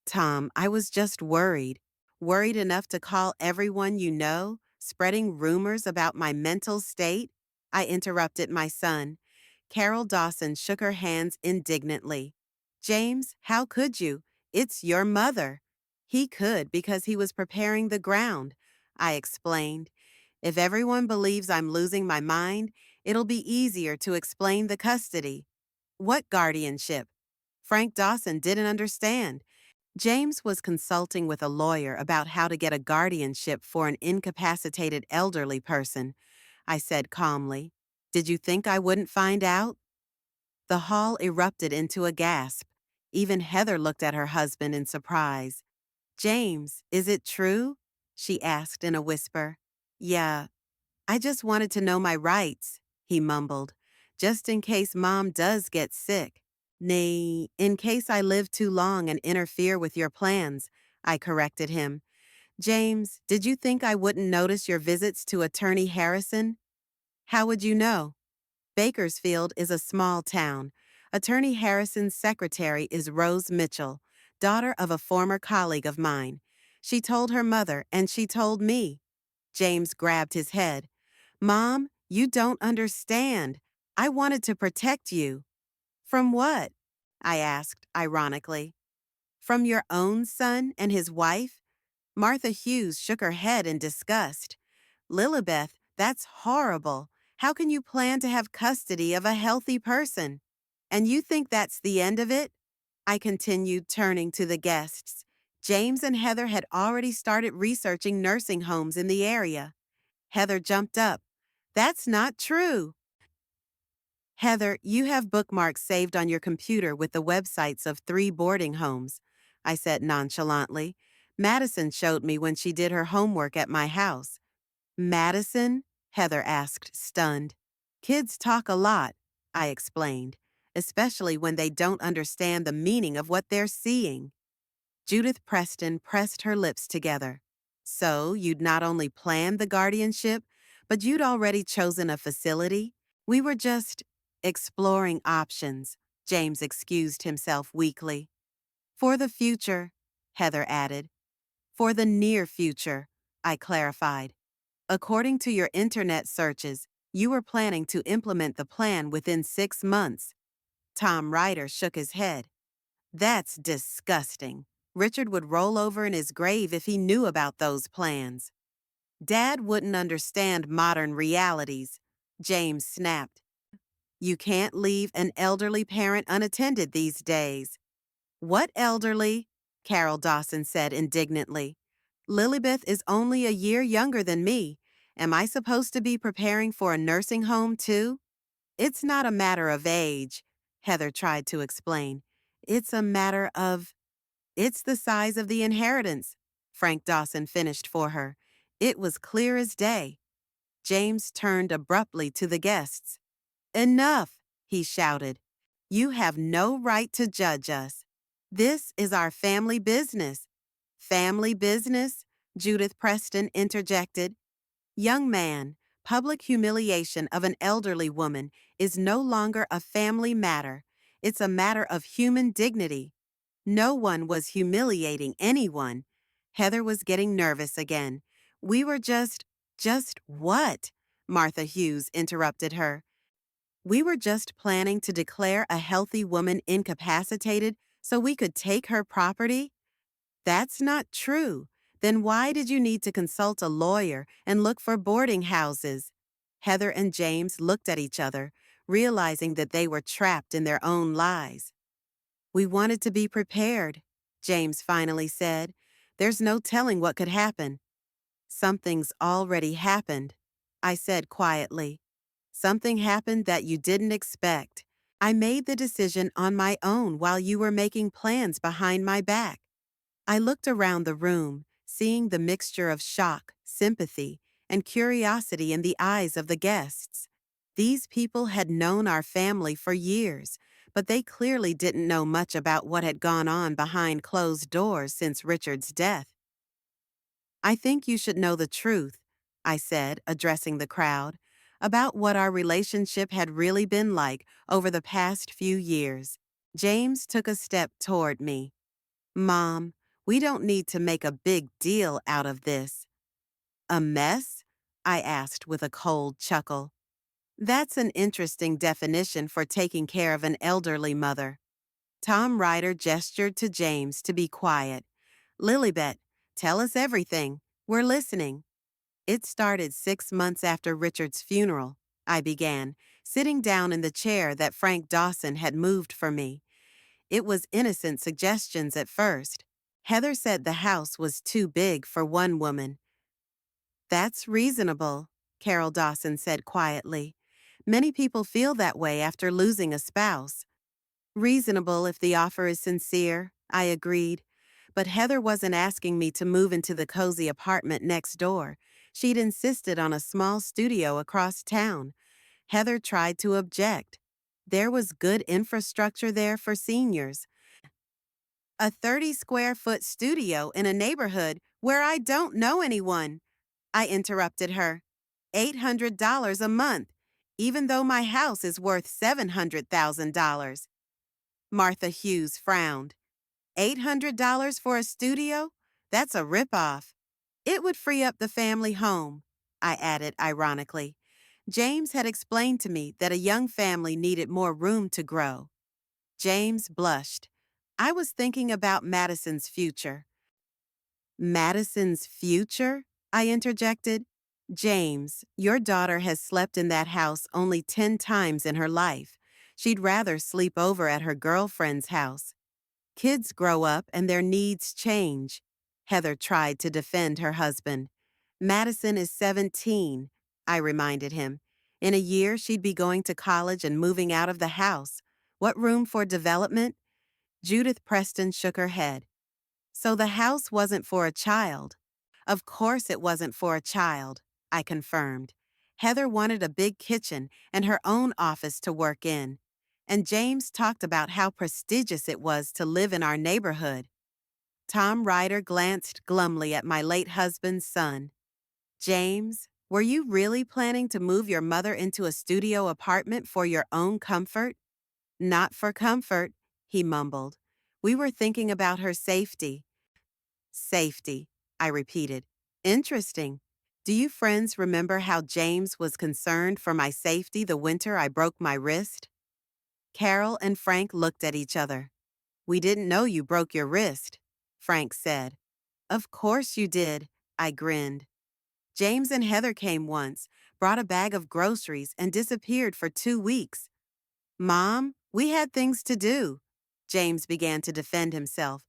Tom, I was just worried. Worried enough to call everyone you know, spreading rumors about my mental state? I interrupted my son. Carol Dawson shook her hands indignantly. James, how could you? It's your mother. He could because he was preparing the ground, I explained. If everyone believes I'm losing my mind, it'll be easier to explain the custody. What guardianship? Frank Dawson didn't understand. James was consulting with a lawyer about how to get a guardianship for an incapacitated elderly person. I said calmly, Did you think I wouldn't find out? The hall erupted into a gasp. Even Heather looked at her husband in surprise. James, is it true? She asked in a whisper. Yeah, I just wanted to know my rights, he mumbled, just in case Mom does get sick. Nay, in case I live too long and interfere with your plans, I corrected him. James, did you think I wouldn't notice your visits to Attorney Harrison? How would you know? Bakersfield is a small town. Attorney Harrison's secretary is Rose Mitchell, daughter of a former colleague of mine. She told her mother, and she told me. James grabbed his head. Mom, you don't understand. I wanted to protect you. From what? I asked, ironically. From your own son and his wife? Martha Hughes shook her head in disgust. Lilibeth, that's horrible. How can you plan to have custody of a healthy person? And you think that's the end of it? I continued, turning to the guests. James and Heather had already started researching nursing homes in the area. Heather jumped up. That's not true. Heather, you have bookmarks saved on your computer with the websites of 3 boarding homes, I said nonchalantly. Madison showed me when she did her homework at my house. Madison? Heather asked, stunned. Kids talk a lot, I explained, especially when they don't understand the meaning of what they're seeing. Judith Preston pressed her lips together. So, you'd not only planned the guardianship, but you'd already chosen a facility? We were just exploring options, James excused himself weakly. For the future, Heather added. For the near future, I clarified. According to your internet searches, you were planning to implement the plan within 6 months. Tom Ryder shook his head. That's disgusting. Richard would roll over in his grave if he knew about those plans. Dad wouldn't understand modern realities, James snapped. You can't leave an elderly parent unattended these days. What elderly? Carol Dawson said indignantly. Lilibeth is only a year younger than me. Am I supposed to be preparing for a nursing home, too? It's not a matter of age, Heather tried to explain. It's a matter of... It's the size of the inheritance, Frank Dawson finished for her. It was clear as day. James turned abruptly to the guests. Enough, he shouted. You have no right to judge us. This is our family business. Family business? Judith Preston interjected. Young man, public humiliation of an elderly woman is no longer a family matter. It's a matter of human dignity. No one was humiliating anyone. Heather was getting nervous again. We were just what? Martha Hughes interrupted her. We were just planning to declare a healthy woman incapacitated so we could take her property? That's not true. Then why did you need to consult a lawyer and look for boarding houses? Heather and James looked at each other, realizing that they were trapped in their own lies. We wanted to be prepared, James finally said. There's no telling what could happen. Something's already happened, I said quietly. Something happened that you didn't expect. I made the decision on my own while you were making plans behind my back. I looked around the room, seeing the mixture of shock, sympathy, and curiosity in the eyes of the guests. These people had known our family for years, but they clearly didn't know much about what had gone on behind closed doors since Richard's death. I think you should know the truth, I said, addressing the crowd, about what our relationship had really been like over the past few years. James took a step toward me. Mom, we don't need to make a big deal out of this. A mess? I asked with a cold chuckle. That's an interesting definition for taking care of an elderly mother. Tom Ryder gestured to James to be quiet. Lilibet, tell us everything. We're listening. It started 6 months after Richard's funeral, I began, sitting down in the chair that Frank Dawson had moved for me. It was innocent suggestions at first. Heather said the house was too big for one woman. That's reasonable, Carol Dawson said quietly. Many people feel that way after losing a spouse. Reasonable if the offer is sincere, I agreed. But Heather wasn't asking me to move into the cozy apartment next door. She'd insisted on a small studio across town. Heather tried to object. There was good infrastructure there for seniors. A 30-square-foot studio in a neighborhood where I don't know anyone. I interrupted her. $800 a month, even though my house is worth $700,000. Martha Hughes frowned. $800 for a studio? That's a ripoff. It would free up the family home, I added ironically. James had explained to me that a young family needed more room to grow. James blushed. I was thinking about Madison's future. Madison's future? I interjected. James, your daughter has slept in that house only 10 times in her life. She'd rather sleep over at her girlfriend's house. Kids grow up and their needs change. Heather tried to defend her husband. Madison is 17, I reminded him. In a year, she'd be going to college and moving out of the house. What room for development? Judith Preston shook her head. So the house wasn't for a child. Of course it wasn't for a child, I confirmed. Heather wanted a big kitchen and her own office to work in. And James talked about how prestigious it was to live in our neighborhood. Tom Ryder glanced glumly at my late husband's son. James, were you really planning to move your mother into a studio apartment for your own comfort? Not for comfort, he mumbled. We were thinking about her safety. Safety, I repeated. Interesting. Do you friends remember how James was concerned for my safety the winter I broke my wrist? Carol and Frank looked at each other. We didn't know you broke your wrist, Frank said. Of course you did, I grinned. James and Heather came once, brought a bag of groceries, and disappeared for 2 weeks. Mom, we had things to do. James began to defend himself.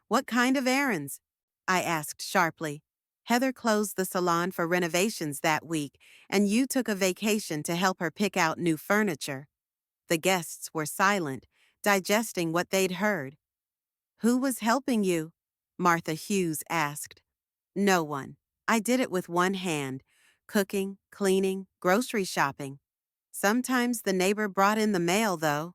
What kind of errands? I asked sharply. Heather closed the salon for renovations that week, and you took a vacation to help her pick out new furniture. The guests were silent, digesting what they'd heard. Who was helping you? Martha Hughes asked. No one. I did it with one hand. Cooking, cleaning, grocery shopping. Sometimes the neighbor brought in the mail, though.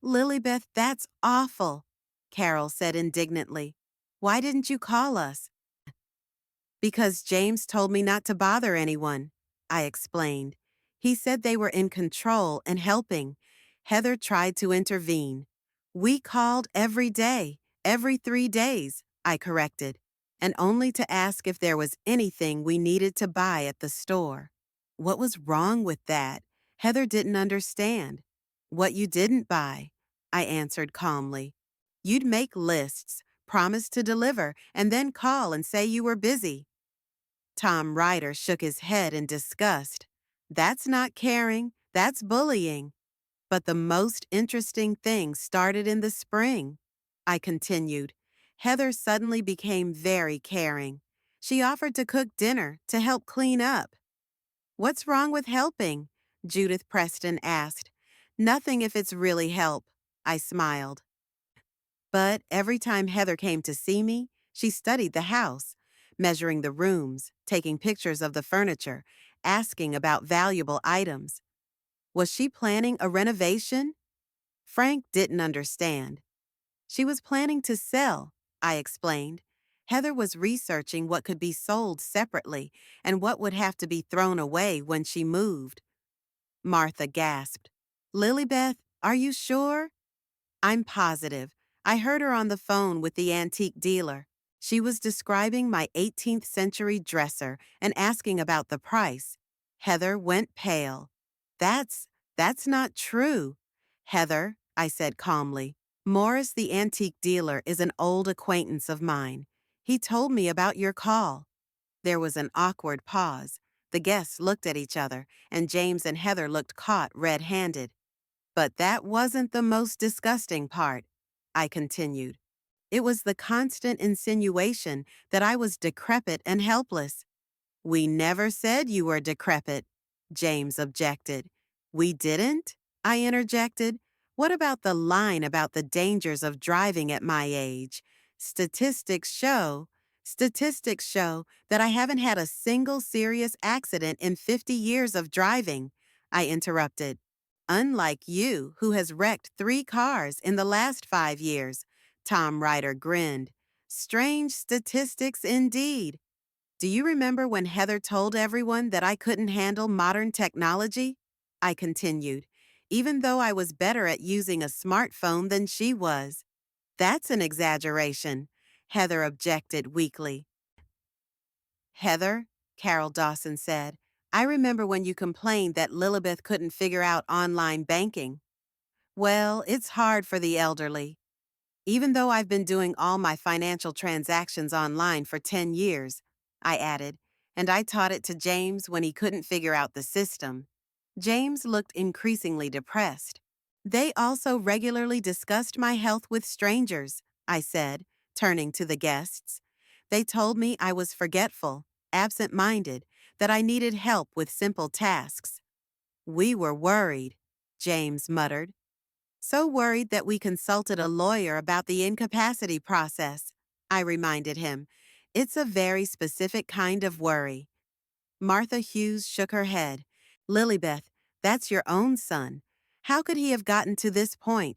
Lilybeth, that's awful, Carol said indignantly. Why didn't you call us? Because James told me not to bother anyone, I explained. He said they were in control and helping. Heather tried to intervene. We called every day, every 3 days, I corrected, and only to ask if there was anything we needed to buy at the store. What was wrong with that? Heather didn't understand. What you didn't buy, I answered calmly. You'd make lists, promise to deliver, and then call and say you were busy. Tom Ryder shook his head in disgust. That's not caring, that's bullying. But the most interesting thing started in the spring, I continued. Heather suddenly became very caring. She offered to cook dinner, to help clean up. What's wrong with helping? Judith Preston asked. Nothing if it's really help, I smiled. But every time Heather came to see me, she studied the house, measuring the rooms, taking pictures of the furniture, asking about valuable items. Was she planning a renovation? Frank didn't understand. She was planning to sell, I explained. Heather was researching what could be sold separately and what would have to be thrown away when she moved. Martha gasped. Lilybeth, are you sure? I'm positive. I heard her on the phone with the antique dealer. She was describing my 18th century dresser and asking about the price. Heather went pale. That's not true. Heather, I said calmly. Morris, the antique dealer, is an old acquaintance of mine. He told me about your call. There was an awkward pause. The guests looked at each other, and James and Heather looked caught red-handed. But that wasn't the most disgusting part, I continued. It was the constant insinuation that I was decrepit and helpless. We never said you were decrepit, James objected. We didn't? I interjected. What about the line about the dangers of driving at my age? Statistics show that I haven't had a single serious accident in 50 years of driving, I interrupted. Unlike you, who has wrecked 3 cars in the last 5 years, Tom Ryder grinned. Strange statistics indeed. Do you remember when Heather told everyone that I couldn't handle modern technology? I continued, even though I was better at using a smartphone than she was. That's an exaggeration, Heather objected weakly. Heather, Carol Dawson said, I remember when you complained that Lilybeth couldn't figure out online banking. Well, it's hard for the elderly. Even though I've been doing all my financial transactions online for 10 years, I added, and I taught it to James when he couldn't figure out the system. James looked increasingly depressed. They also regularly discussed my health with strangers, I said, turning to the guests. They told me I was forgetful, absent-minded, that I needed help with simple tasks. We were worried, James muttered. So worried that we consulted a lawyer about the incapacity process, I reminded him. It's a very specific kind of worry. Martha Hughes shook her head. Lilybeth, that's your own son. How could he have gotten to this point?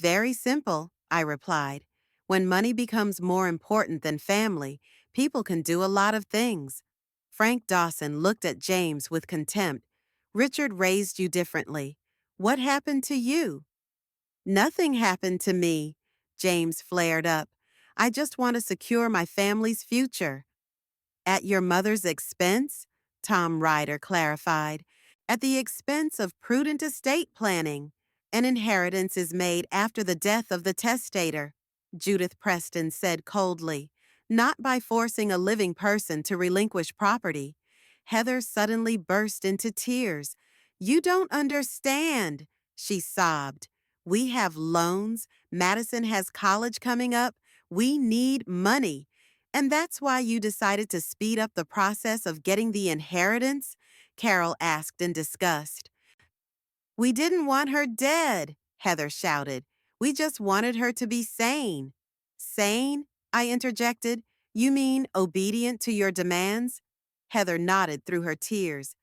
Very simple, I replied. When money becomes more important than family, people can do a lot of things. Frank Dawson looked at James with contempt. Richard raised you differently. What happened to you? Nothing happened to me, James flared up. I just want to secure my family's future. At your mother's expense? Tom Ryder clarified. At the expense of prudent estate planning. An inheritance is made after the death of the testator, Judith Preston said coldly, not by forcing a living person to relinquish property. Heather suddenly burst into tears. You don't understand, she sobbed. We have loans. Madison has college coming up. We need money. And that's why you decided to speed up the process of getting the inheritance? Carol asked in disgust. We didn't want her dead, Heather shouted. We just wanted her to be sane. Sane? I interjected. You mean obedient to your demands? Heather nodded through her tears.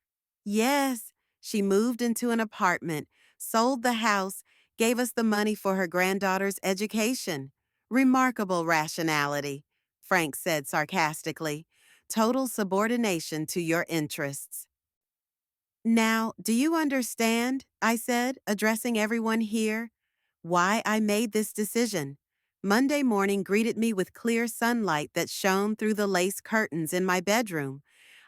Yes, she moved into an apartment, sold the house, gave us the money for her granddaughter's education. Remarkable rationality, Frank said sarcastically. Total subordination to your interests. Now, do you understand, I said, addressing everyone here, why I made this decision? Monday morning greeted me with clear sunlight that shone through the lace curtains in my bedroom.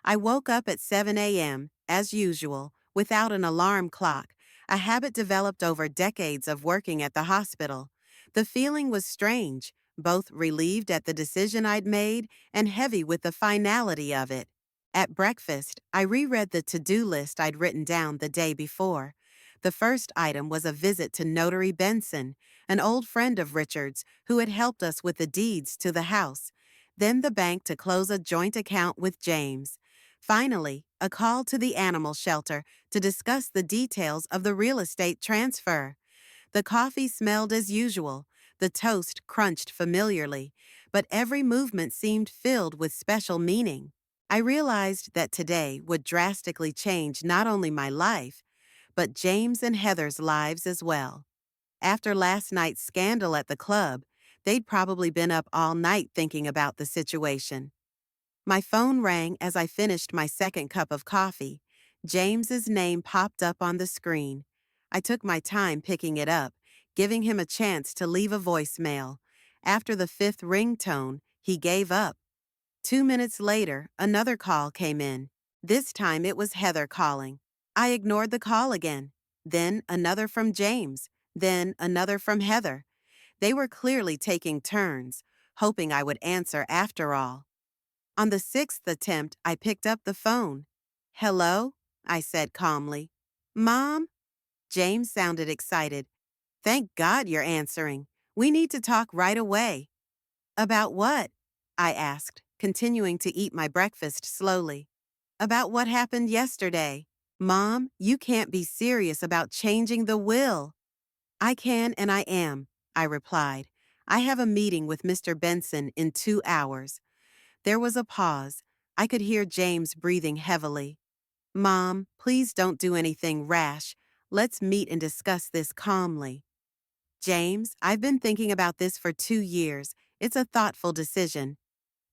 I woke up at 7 a.m., as usual, without an alarm clock, a habit developed over decades of working at the hospital. The feeling was strange, both relieved at the decision I'd made and heavy with the finality of it. At breakfast, I reread the to-do list I'd written down the day before. The first item was a visit to Notary Benson, an old friend of Richard's who had helped us with the deeds to the house. Then the bank to close a joint account with James. Finally, a call to the animal shelter to discuss the details of the real estate transfer. The coffee smelled as usual, the toast crunched familiarly, but every movement seemed filled with special meaning. I realized that today would drastically change not only my life, but James and Heather's lives as well. After last night's scandal at the club, they'd probably been up all night thinking about the situation. My phone rang as I finished my second cup of coffee. James's name popped up on the screen. I took my time picking it up, giving him a chance to leave a voicemail. After the fifth ringtone, he gave up. 2 minutes later, another call came in. This time it was Heather calling. I ignored the call again. Then another from James. Then another from Heather. They were clearly taking turns, hoping I would answer after all. On the sixth attempt, I picked up the phone. Hello? I said calmly. Mom? James sounded excited. Thank God you're answering. We need to talk right away. About what? I asked, continuing to eat my breakfast slowly. About what happened yesterday. Mom, you can't be serious about changing the will. I can and I am, I replied. I have a meeting with Mr. Benson in 2 hours. There was a pause. I could hear James breathing heavily. Mom, please don't do anything rash. Let's meet and discuss this calmly. James, I've been thinking about this for 2 years. It's a thoughtful decision.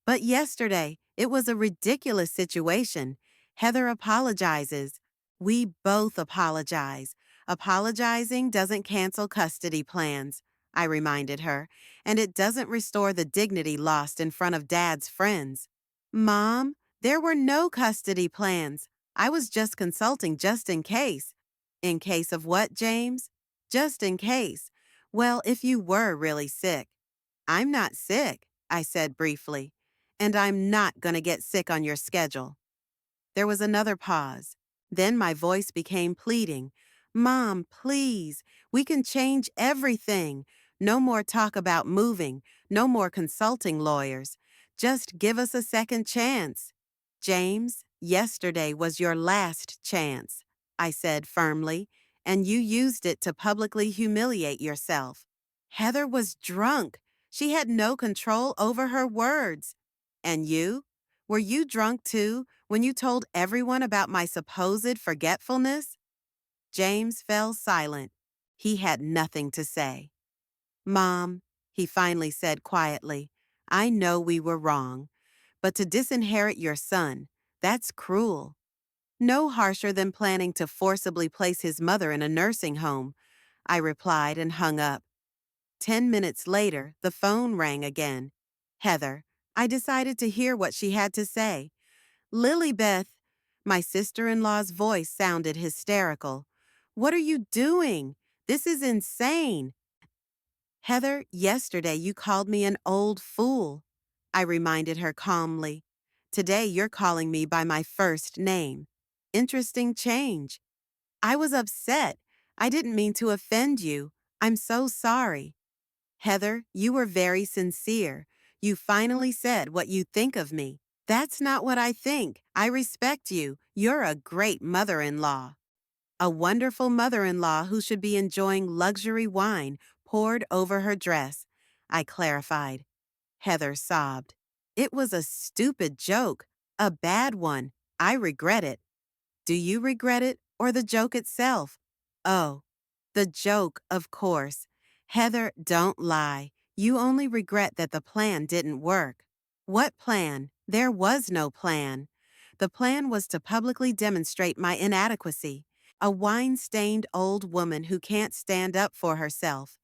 But yesterday, it was a ridiculous situation. Heather apologizes. We both apologize. Apologizing doesn't cancel custody plans, I reminded her, and it doesn't restore the dignity lost in front of Dad's friends. Mom, there were no custody plans. I was just consulting just in case. In case of what, James? Just in case. Well, if you were really sick. I'm not sick, I said briefly. And I'm not going to get sick on your schedule. There was another pause. Then my voice became pleading. Mom, please, we can change everything. No more talk about moving, no more consulting lawyers. Just give us a second chance. James, yesterday was your last chance, I said firmly, and you used it to publicly humiliate yourself. Heather was drunk. She had no control over her words. And you? Were you drunk too when you told everyone about my supposed forgetfulness? James fell silent. He had nothing to say. Mom, he finally said quietly, I know we were wrong, but to disinherit your son, that's cruel. No harsher than planning to forcibly place his mother in a nursing home, I replied and hung up. 10 minutes later, the phone rang again. Heather, I decided to hear what she had to say. Lilybeth, my sister-in-law's voice sounded hysterical. What are you doing? This is insane. Heather, yesterday you called me an old fool. I reminded her calmly. Today you're calling me by my first name. Interesting change. I was upset. I didn't mean to offend you. I'm so sorry. Heather, you were very sincere. You finally said what you think of me. That's not what I think. I respect you. You're a great mother-in-law. A wonderful mother-in-law who should be enjoying luxury wine poured over her dress, I clarified. Heather sobbed. It was a stupid joke. A bad one. I regret it. Do you regret it or the joke itself? Oh, the joke, of course. Heather, don't lie. You only regret that the plan didn't work. What plan? There was no plan. The plan was to publicly demonstrate my inadequacy. A wine-stained old woman who can't stand up for herself.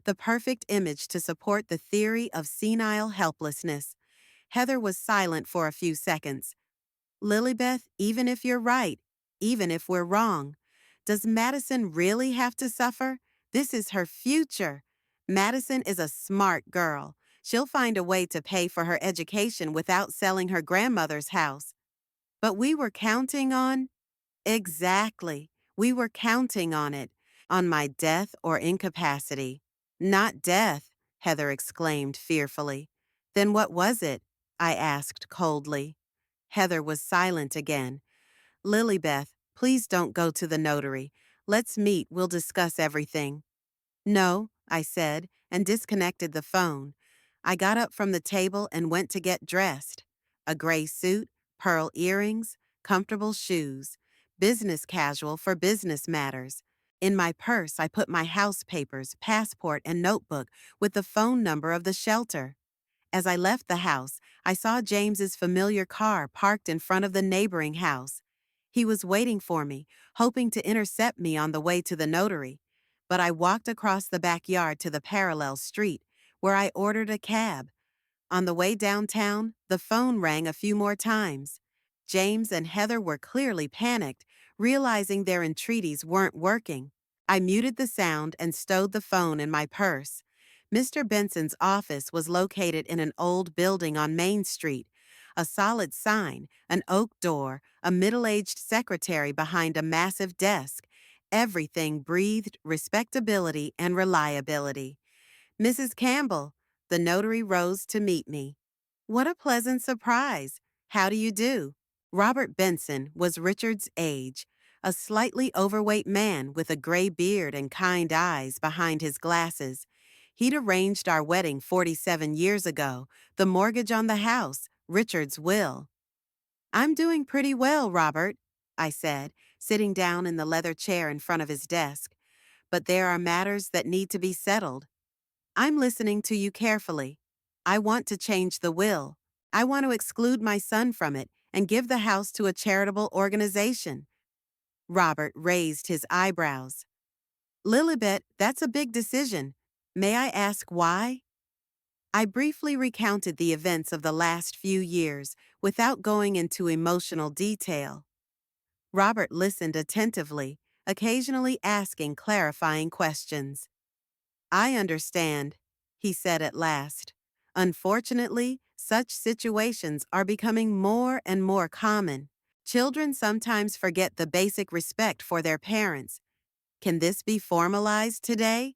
The perfect image to support the theory of senile helplessness. Heather was silent for a few seconds. Lilybeth, even if you're right, even if we're wrong, does Madison really have to suffer? This is her future. Madison is a smart girl. She'll find a way to pay for her education without selling her grandmother's house. But we were counting on... Exactly. We were counting on it. On my death or incapacity. Not death, Heather exclaimed fearfully. Then what was it? I asked coldly. Heather was silent again. Lilybeth, please don't go to the notary. Let's meet, we'll discuss everything. No, I said, and disconnected the phone. I got up from the table and went to get dressed. A gray suit, pearl earrings, comfortable shoes. Business casual for business matters. In my purse, I put my house papers, passport, and notebook with the phone number of the shelter. As I left the house, I saw James's familiar car parked in front of the neighboring house. He was waiting for me, hoping to intercept me on the way to the notary. But I walked across the backyard to the parallel street, where I ordered a cab. On the way downtown, the phone rang a few more times. James and Heather were clearly panicked, realizing their entreaties weren't working. I muted the sound and stowed the phone in my purse. Mr. Benson's office was located in an old building on Main Street. A solid sign, an oak door, a middle-aged secretary behind a massive desk. Everything breathed respectability and reliability. Mrs. Campbell, the notary rose to meet me. What a pleasant surprise. How do you do? Robert Benson was Richard's age, a slightly overweight man with a gray beard and kind eyes behind his glasses. He'd arranged our wedding 47 years ago, the mortgage on the house, Richard's will. I'm doing pretty well, Robert, I said, sitting down in the leather chair in front of his desk. But there are matters that need to be settled. I'm listening to you carefully. I want to change the will. I want to exclude my son from it and give the house to a charitable organization. Robert raised his eyebrows. Lilibet, that's a big decision. May I ask why? I briefly recounted the events of the last few years without going into emotional detail. Robert listened attentively, occasionally asking clarifying questions. I understand, he said at last. Unfortunately, such situations are becoming more and more common. Children sometimes forget the basic respect for their parents. Can this be formalized today?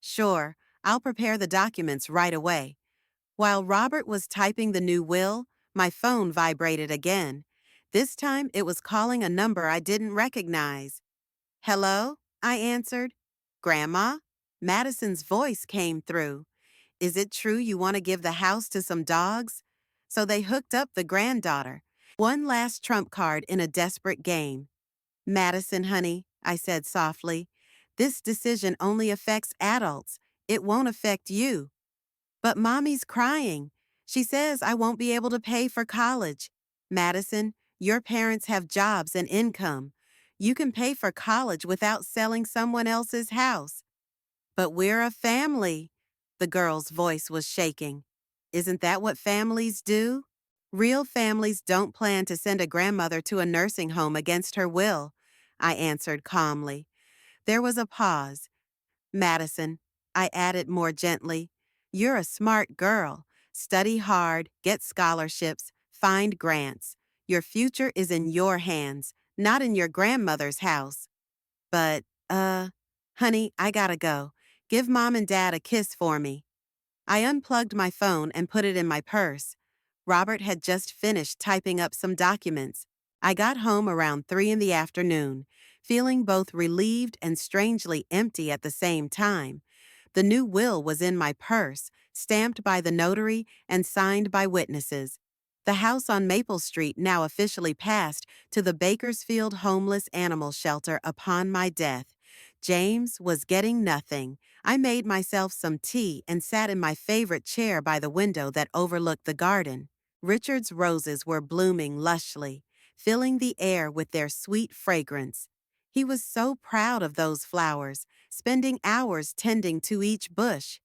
Sure, I'll prepare the documents right away. While Robert was typing the new will, my phone vibrated again. This time it was calling a number I didn't recognize. Hello? I answered. Grandma? Madison's voice came through. Is it true you want to give the house to some dogs? So they hooked up the granddaughter. One last trump card in a desperate game. Madison, honey, I said softly, this decision only affects adults. It won't affect you. But Mommy's crying. She says I won't be able to pay for college. Madison, your parents have jobs and income. You can pay for college without selling someone else's house. But we're a family. The girl's voice was shaking. Isn't that what families do? Real families don't plan to send a grandmother to a nursing home against her will, I answered calmly. There was a pause. Madison, I added more gently, you're a smart girl. Study hard, get scholarships, find grants. Your future is in your hands, not in your grandmother's house. But, honey, I gotta go. Give Mom and Dad a kiss for me. I unplugged my phone and put it in my purse. Robert had just finished typing up some documents. I got home around 3 in the afternoon, feeling both relieved and strangely empty at the same time. The new will was in my purse, stamped by the notary and signed by witnesses. The house on Maple Street now officially passed to the Bakersfield Homeless Animal Shelter upon my death. James was getting nothing. I made myself some tea and sat in my favorite chair by the window that overlooked the garden. Richard's roses were blooming lushly, filling the air with their sweet fragrance. He was so proud of those flowers, spending hours tending to each bush.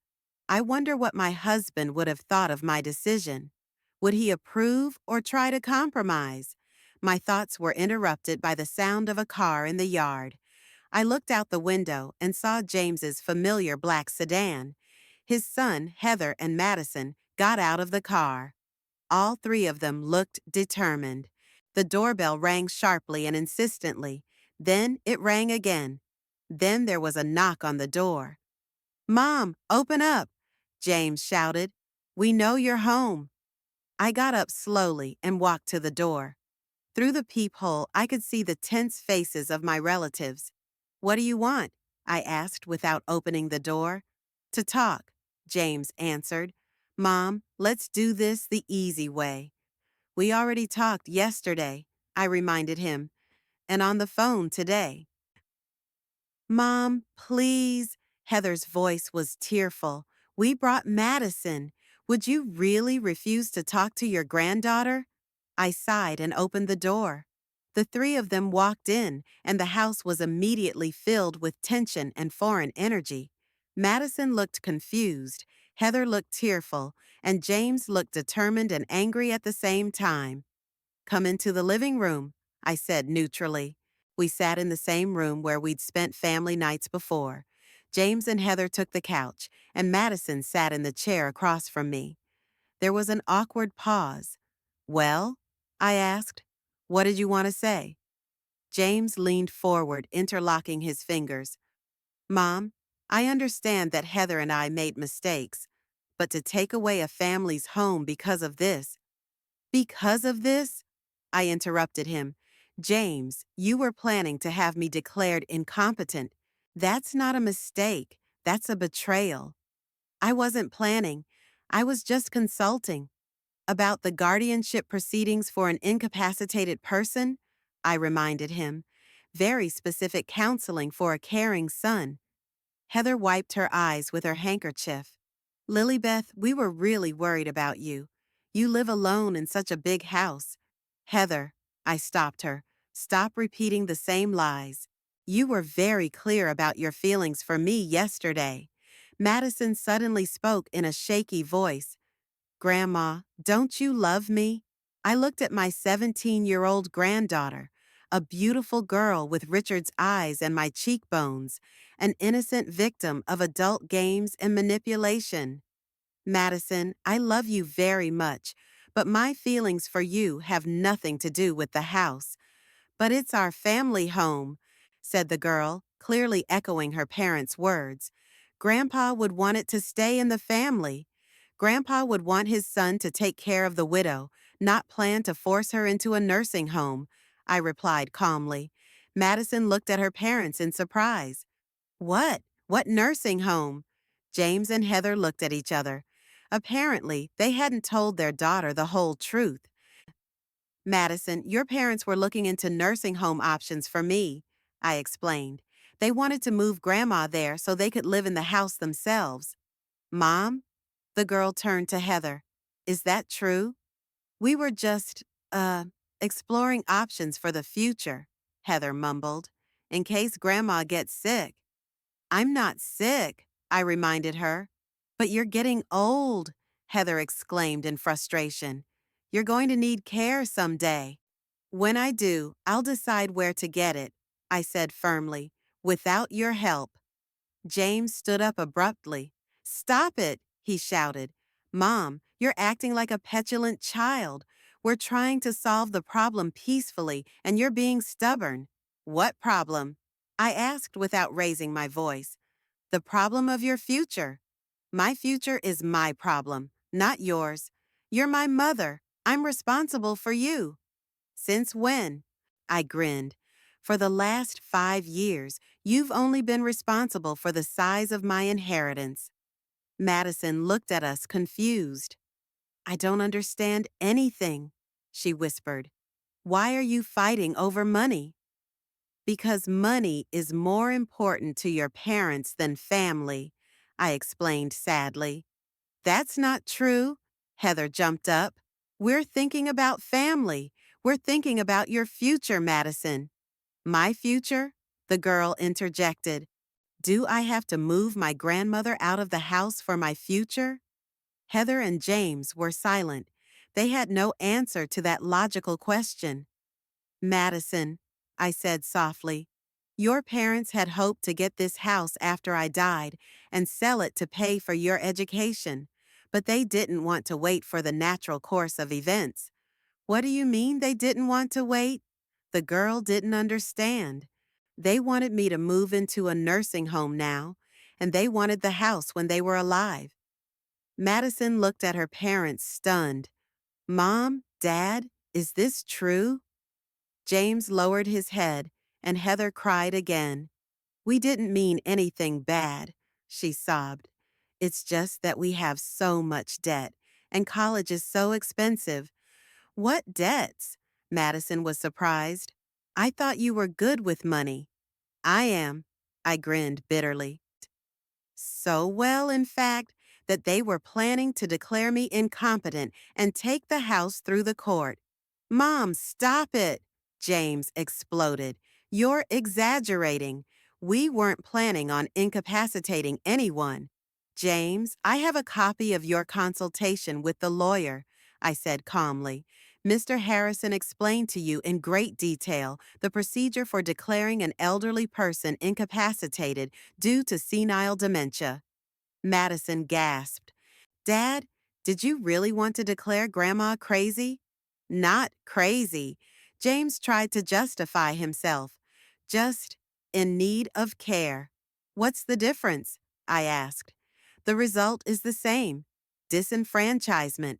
I wonder what my husband would have thought of my decision. Would he approve or try to compromise? My thoughts were interrupted by the sound of a car in the yard. I looked out the window and saw James's familiar black sedan. His son, Heather, and Madison got out of the car. All three of them looked determined. The doorbell rang sharply and insistently. Then it rang again. Then there was a knock on the door. "Mom, open up!" James shouted. "We know you're home." I got up slowly and walked to the door. Through the peephole, I could see the tense faces of my relatives. "What do you want?" I asked without opening the door. "To talk," James answered. "Mom, let's do this the easy way." "We already talked yesterday," I reminded him, "and on the phone today." "Mom, please." Heather's voice was tearful. "We brought Madison. Would you really refuse to talk to your granddaughter?" I sighed and opened the door. The three of them walked in, and the house was immediately filled with tension and foreign energy. Madison looked confused, Heather looked tearful, and James looked determined and angry at the same time. "Come into the living room," I said neutrally. We sat in the same room where we'd spent family nights before. James and Heather took the couch, and Madison sat in the chair across from me. There was an awkward pause. "Well?" I asked. "What did you want to say?" James leaned forward, interlocking his fingers. "Mom, I understand that Heather and I made mistakes, but to take away a family's home because of this—" "Because of this?" I interrupted him. "James, you were planning to have me declared incompetent. That's not a mistake. That's a betrayal." "I wasn't planning. I was just consulting." "About the guardianship proceedings for an incapacitated person?" I reminded him. "Very specific counseling for a caring son." Heather wiped her eyes with her handkerchief. "Lilybeth, we were really worried about you. You live alone in such a big house." "Heather," I stopped her, "stop repeating the same lies. You were very clear about your feelings for me yesterday." Madison suddenly spoke in a shaky voice. "Grandma, don't you love me?" I looked at my 17-year-old granddaughter, a beautiful girl with Richard's eyes and my cheekbones, an innocent victim of adult games and manipulation. "Madison, I love you very much, but my feelings for you have nothing to do with the house." "But it's our family home," said the girl, clearly echoing her parents' words. Grandpa would want it to stay in the family. Grandpa would want his son to take care of the widow, not plan to force her into a nursing home, I replied calmly. Madison looked at her parents in surprise. What? What nursing home? James and Heather looked at each other. Apparently, they hadn't told their daughter the whole truth. Madison, your parents were looking into nursing home options for me, I explained. They wanted to move Grandma there so they could live in the house themselves. Mom? The girl turned to Heather. Is that true? We were just, uh, exploring options for the future, Heather mumbled, in case Grandma gets sick. I'm not sick, I reminded her. But you're getting old, Heather exclaimed in frustration. You're going to need care someday. When I do, I'll decide where to get it, I said firmly, without your help. James stood up abruptly. Stop it, he shouted. Mom, you're acting like a petulant child. We're trying to solve the problem peacefully, and you're being stubborn. What problem? I asked without raising my voice. The problem of your future. My future is my problem, not yours. You're my mother. I'm responsible for you. Since when? I grinned. For the last 5 years, you've only been responsible for the size of my inheritance. Madison looked at us confused. I don't understand anything, she whispered. Why are you fighting over money? Because money is more important to your parents than family, I explained sadly. That's not true, Heather jumped up. We're thinking about family. We're thinking about your future, Madison. My future? The girl interjected. Do I have to move my grandmother out of the house for my future? Heather and James were silent. They had no answer to that logical question. Madison, I said softly, your parents had hoped to get this house after I died and sell it to pay for your education, but they didn't want to wait for the natural course of events. What do you mean they didn't want to wait? The girl didn't understand. They wanted me to move into a nursing home now, and they wanted the house when they were alive. Madison looked at her parents stunned. Mom, Dad, is this true? James lowered his head, and Heather cried again. We didn't mean anything bad, she sobbed. It's just that we have so much debt, and college is so expensive. What debts? Madison was surprised. I thought you were good with money. I am, I grinned bitterly. So well, in fact, that they were planning to declare me incompetent and take the house through the court. Mom, stop it, James exploded. You're exaggerating. We weren't planning on incapacitating anyone. James, I have a copy of your consultation with the lawyer, I said calmly. Mr. Harrison explained to you in great detail the procedure for declaring an elderly person incapacitated due to senile dementia. Madison gasped. Dad, did you really want to declare Grandma crazy? Not crazy. James tried to justify himself. Just in need of care. What's the difference? I asked. The result is the same. Disenfranchisement.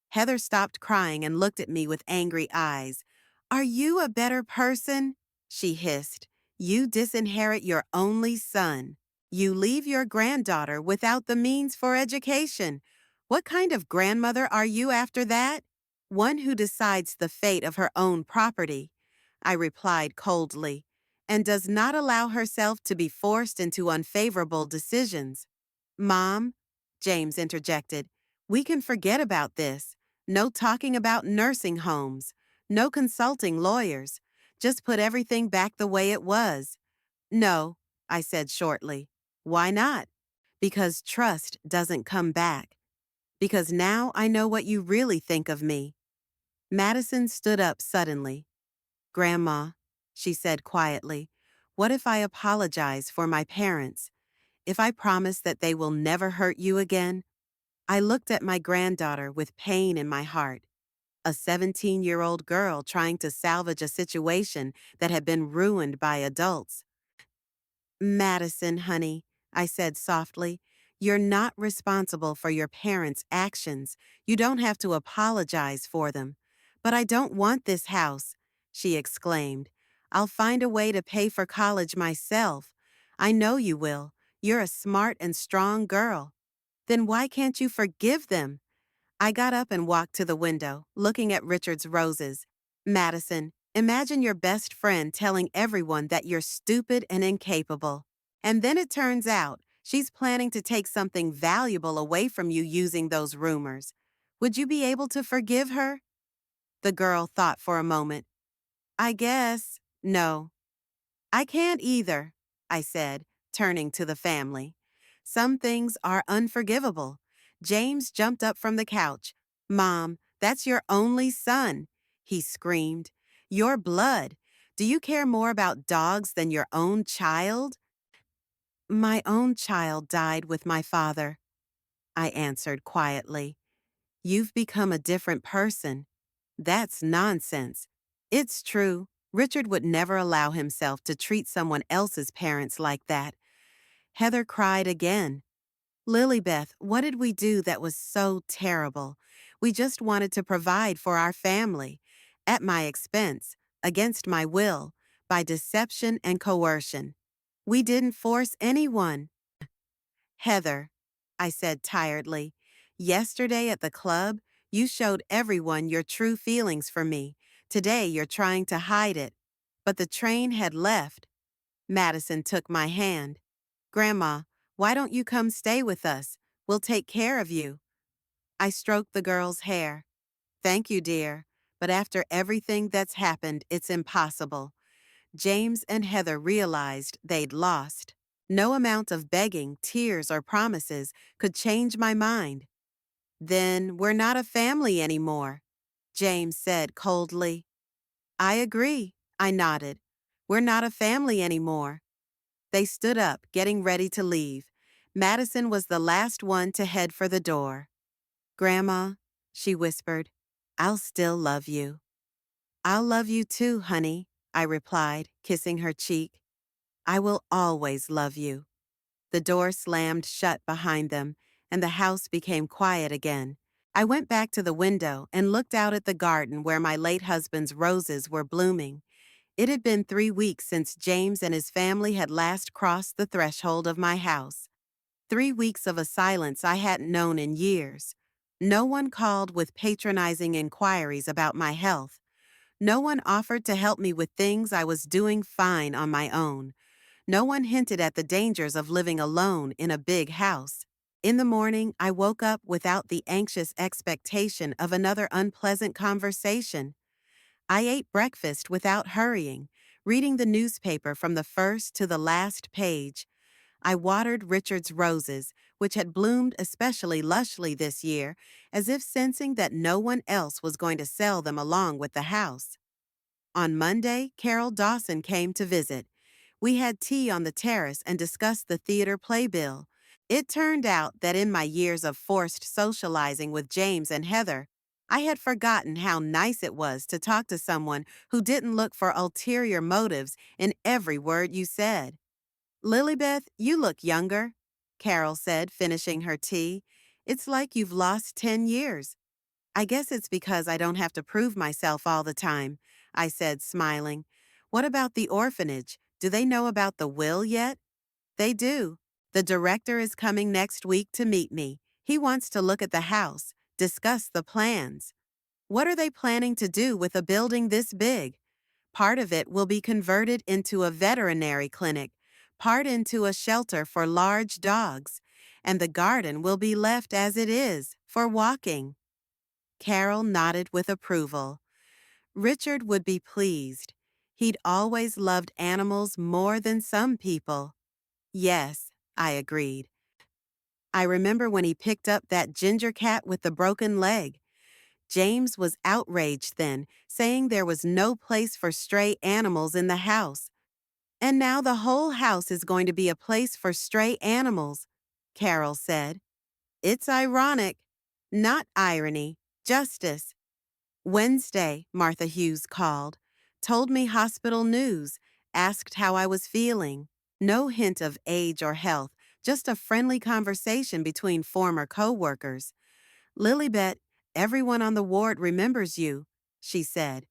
Heather stopped crying and looked at me with angry eyes. Are you a better person? She hissed. You disinherit your only son. You leave your granddaughter without the means for education. What kind of grandmother are you after that? One who decides the fate of her own property, I replied coldly, and does not allow herself to be forced into unfavorable decisions. Mom, James interjected, we can forget about this. No talking about nursing homes. No consulting lawyers. Just put everything back the way it was. No, I said shortly. Why not? Because trust doesn't come back. Because now I know what you really think of me. Madison stood up suddenly. Grandma, she said quietly, what if I apologize for my parents? If I promise that they will never hurt you again? I looked at my granddaughter with pain in my heart. A 17-year-old girl trying to salvage a situation that had been ruined by adults. Madison, honey, I said softly, you're not responsible for your parents' actions. You don't have to apologize for them. But I don't want this house, she exclaimed. I'll find a way to pay for college myself. I know you will. You're a smart and strong girl. Then why can't you forgive them? I got up and walked to the window, looking at Richard's roses. Madison, imagine your best friend telling everyone that you're stupid and incapable. And then it turns out she's planning to take something valuable away from you using those rumors. Would you be able to forgive her? The girl thought for a moment. I guess. No. I can't either, I said, turning to the family. Some things are unforgivable. James jumped up from the couch. Mom, that's your only son, he screamed. Your blood. Do you care more about dogs than your own child? My own child died with my father, I answered quietly. You've become a different person. That's nonsense. It's true. Richard would never allow himself to treat someone else's parents like that. Heather cried again. Lilybeth, what did we do that was so terrible? We just wanted to provide for our family. At my expense, against my will, by deception and coercion. We didn't force anyone. Heather, I said tiredly, yesterday at the club, you showed everyone your true feelings for me. Today you're trying to hide it. But the train had left. Madison took my hand. Grandma, why don't you come stay with us? We'll take care of you. I stroked the girl's hair. Thank you, dear. But after everything that's happened, it's impossible. James and Heather realized they'd lost. No amount of begging, tears, or promises could change my mind. Then we're not a family anymore, James said coldly. I agree, I nodded. We're not a family anymore. They stood up, getting ready to leave. Madison was the last one to head for the door. Grandma, she whispered, I'll still love you. I'll love you too, honey, I replied, kissing her cheek. I will always love you. The door slammed shut behind them, and the house became quiet again. I went back to the window and looked out at the garden where my late husband's roses were blooming. It had been 3 weeks since James and his family had last crossed the threshold of my house. 3 weeks of a silence I hadn't known in years. No one called with patronizing inquiries about my health. No one offered to help me with things I was doing fine on my own. No one hinted at the dangers of living alone in a big house. In the morning, I woke up without the anxious expectation of another unpleasant conversation. I ate breakfast without hurrying, reading the newspaper from the first to the last page. I watered Richard's roses, which had bloomed especially lushly this year, as if sensing that no one else was going to sell them along with the house. On Monday, Carol Dawson came to visit. We had tea on the terrace and discussed the theater playbill. It turned out that in my years of forced socializing with James and Heather, I had forgotten how nice it was to talk to someone who didn't look for ulterior motives in every word you said. Lilybeth, you look younger, Carol said, finishing her tea. It's like you've lost 10 years. I guess it's because I don't have to prove myself all the time, I said, smiling. What about the orphanage? Do they know about the will yet? They do. The director is coming next week to meet me. He wants to look at the house, discuss the plans. What are they planning to do with a building this big? Part of it will be converted into a veterinary clinic, part into a shelter for large dogs, and the garden will be left as it is, for walking. Carol nodded with approval. Richard would be pleased. He'd always loved animals more than some people. Yes, I agreed. I remember when he picked up that ginger cat with the broken leg. James was outraged then, saying there was no place for stray animals in the house. And now the whole house is going to be a place for stray animals, Carol said. It's ironic. Not irony, justice. Wednesday, Martha Hughes called, told me hospital news, asked how I was feeling. No hint of age or health, just a friendly conversation between former co-workers. Lilibet, everyone on the ward remembers you, she said,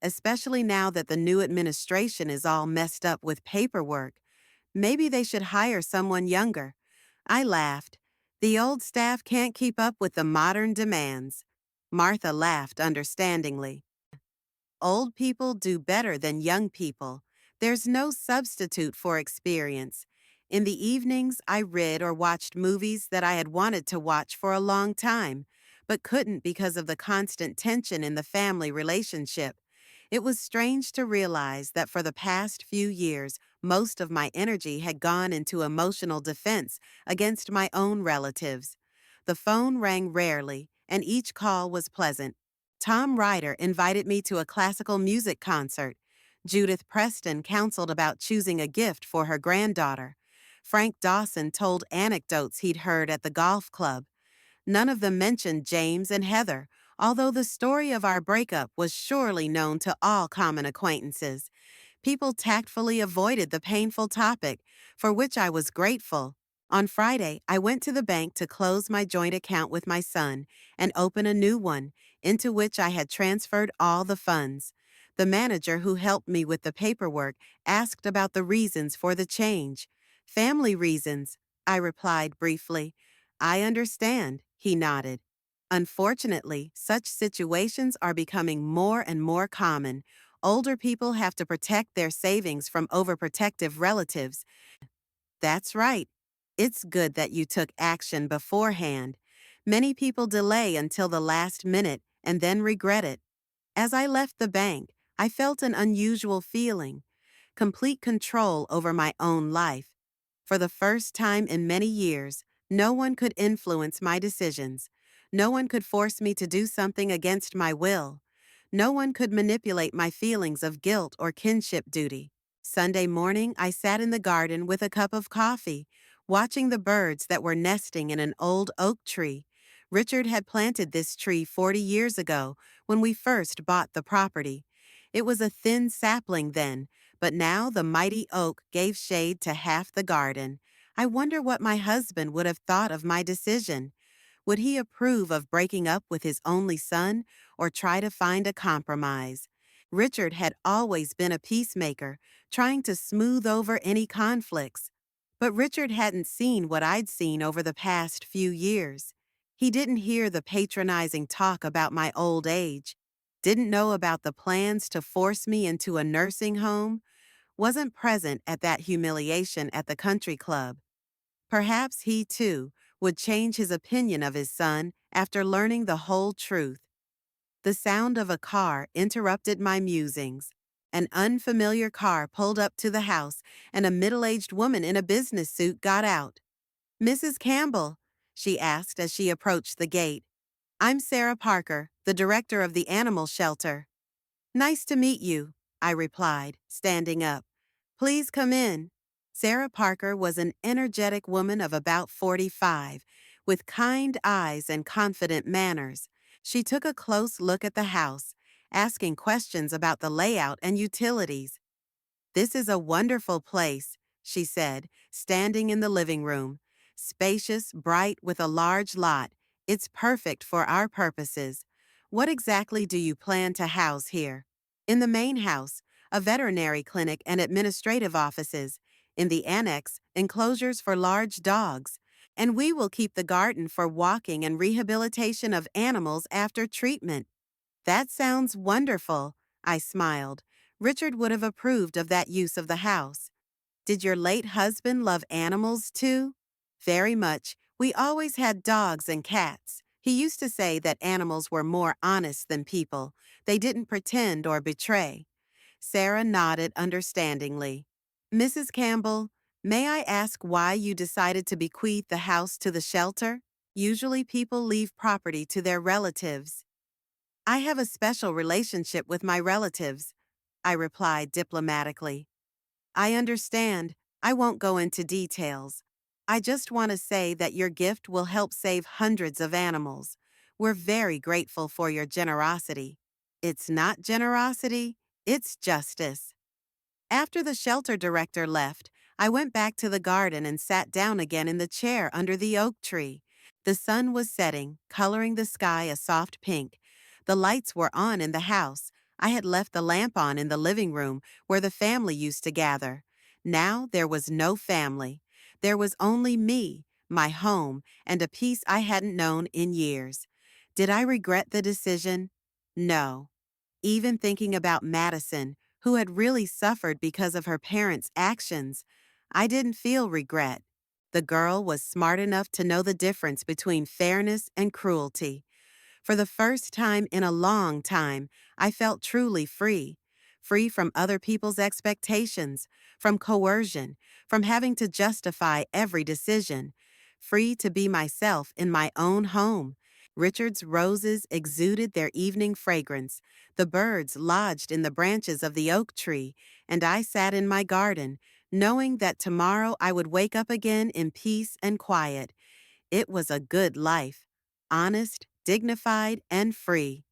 especially now that the new administration is all messed up with paperwork. Maybe they should hire someone younger. I laughed. The old staff can't keep up with the modern demands. Martha laughed understandingly. Old people do better than young people. There's no substitute for experience. In the evenings, I read or watched movies that I had wanted to watch for a long time, but couldn't because of the constant tension in the family relationship. It was strange to realize that for the past few years, most of my energy had gone into emotional defense against my own relatives. The phone rang rarely, and each call was pleasant. Tom Ryder invited me to a classical music concert. Judith Preston counseled about choosing a gift for her granddaughter. Frank Dawson told anecdotes he'd heard at the golf club. None of them mentioned James and Heather, although the story of our breakup was surely known to all common acquaintances. People tactfully avoided the painful topic, for which I was grateful. On Friday, I went to the bank to close my joint account with my son and open a new one, into which I had transferred all the funds. The manager who helped me with the paperwork asked about the reasons for the change. Family reasons, I replied briefly. I understand, he nodded. Unfortunately, such situations are becoming more and more common. Older people have to protect their savings from overprotective relatives. That's right. It's good that you took action beforehand. Many people delay until the last minute and then regret it. As I left the bank, I felt an unusual feeling, complete control over my own life. For the first time in many years, no one could influence my decisions. No one could force me to do something against my will. No one could manipulate my feelings of guilt or kinship duty. Sunday morning, I sat in the garden with a cup of coffee, watching the birds that were nesting in an old oak tree. Richard had planted this tree 40 years ago when we first bought the property. It was a thin sapling then, but now the mighty oak gave shade to half the garden. I wonder what my husband would have thought of my decision. Would he approve of breaking up with his only son or try to find a compromise? Richard had always been a peacemaker, trying to smooth over any conflicts. But Richard hadn't seen what I'd seen over the past few years. He didn't hear the patronizing talk about my old age, didn't know about the plans to force me into a nursing home, wasn't present at that humiliation at the country club. Perhaps he, too, would change his opinion of his son after learning the whole truth. The sound of a car interrupted my musings. An unfamiliar car pulled up to the house, and a middle-aged woman in a business suit got out. "Mrs. Campbell," she asked as she approached the gate. "I'm Sarah Parker, the director of the animal shelter." "Nice to meet you," I replied, standing up. "Please come in." Sarah Parker was an energetic woman of about 45, with kind eyes and confident manners. She took a close look at the house, asking questions about the layout and utilities. "This is a wonderful place," she said, standing in the living room. "Spacious, bright, with a large lot. It's perfect for our purposes. What exactly do you plan to house here?" "In the main house, a veterinary clinic and administrative offices. In the annex, enclosures for large dogs. And we will keep the garden for walking and rehabilitation of animals after treatment." "That sounds wonderful," I smiled. Richard would have approved of that use of the house. "Did your late husband love animals too?" "Very much. We always had dogs and cats. He used to say that animals were more honest than people. They didn't pretend or betray." Sarah nodded understandingly. "Mrs. Campbell, may I ask why you decided to bequeath the house to the shelter? Usually people leave property to their relatives." "I have a special relationship with my relatives," I replied diplomatically. "I understand. I won't go into details. I just want to say that your gift will help save hundreds of animals. We're very grateful for your generosity." "It's not generosity, it's justice." After the shelter director left, I went back to the garden and sat down again in the chair under the oak tree. The sun was setting, coloring the sky a soft pink. The lights were on in the house. I had left the lamp on in the living room where the family used to gather. Now there was no family. There was only me, my home, and a peace I hadn't known in years. Did I regret the decision? No. Even thinking about Madison, who had really suffered because of her parents' actions, I didn't feel regret. The girl was smart enough to know the difference between fairness and cruelty. For the first time in a long time, I felt truly free. Free from other people's expectations, from coercion, from having to justify every decision. Free to be myself in my own home. Richard's roses exuded their evening fragrance. The birds lodged in the branches of the oak tree, and I sat in my garden, knowing that tomorrow I would wake up again in peace and quiet. It was a good life. Honest, dignified, and free.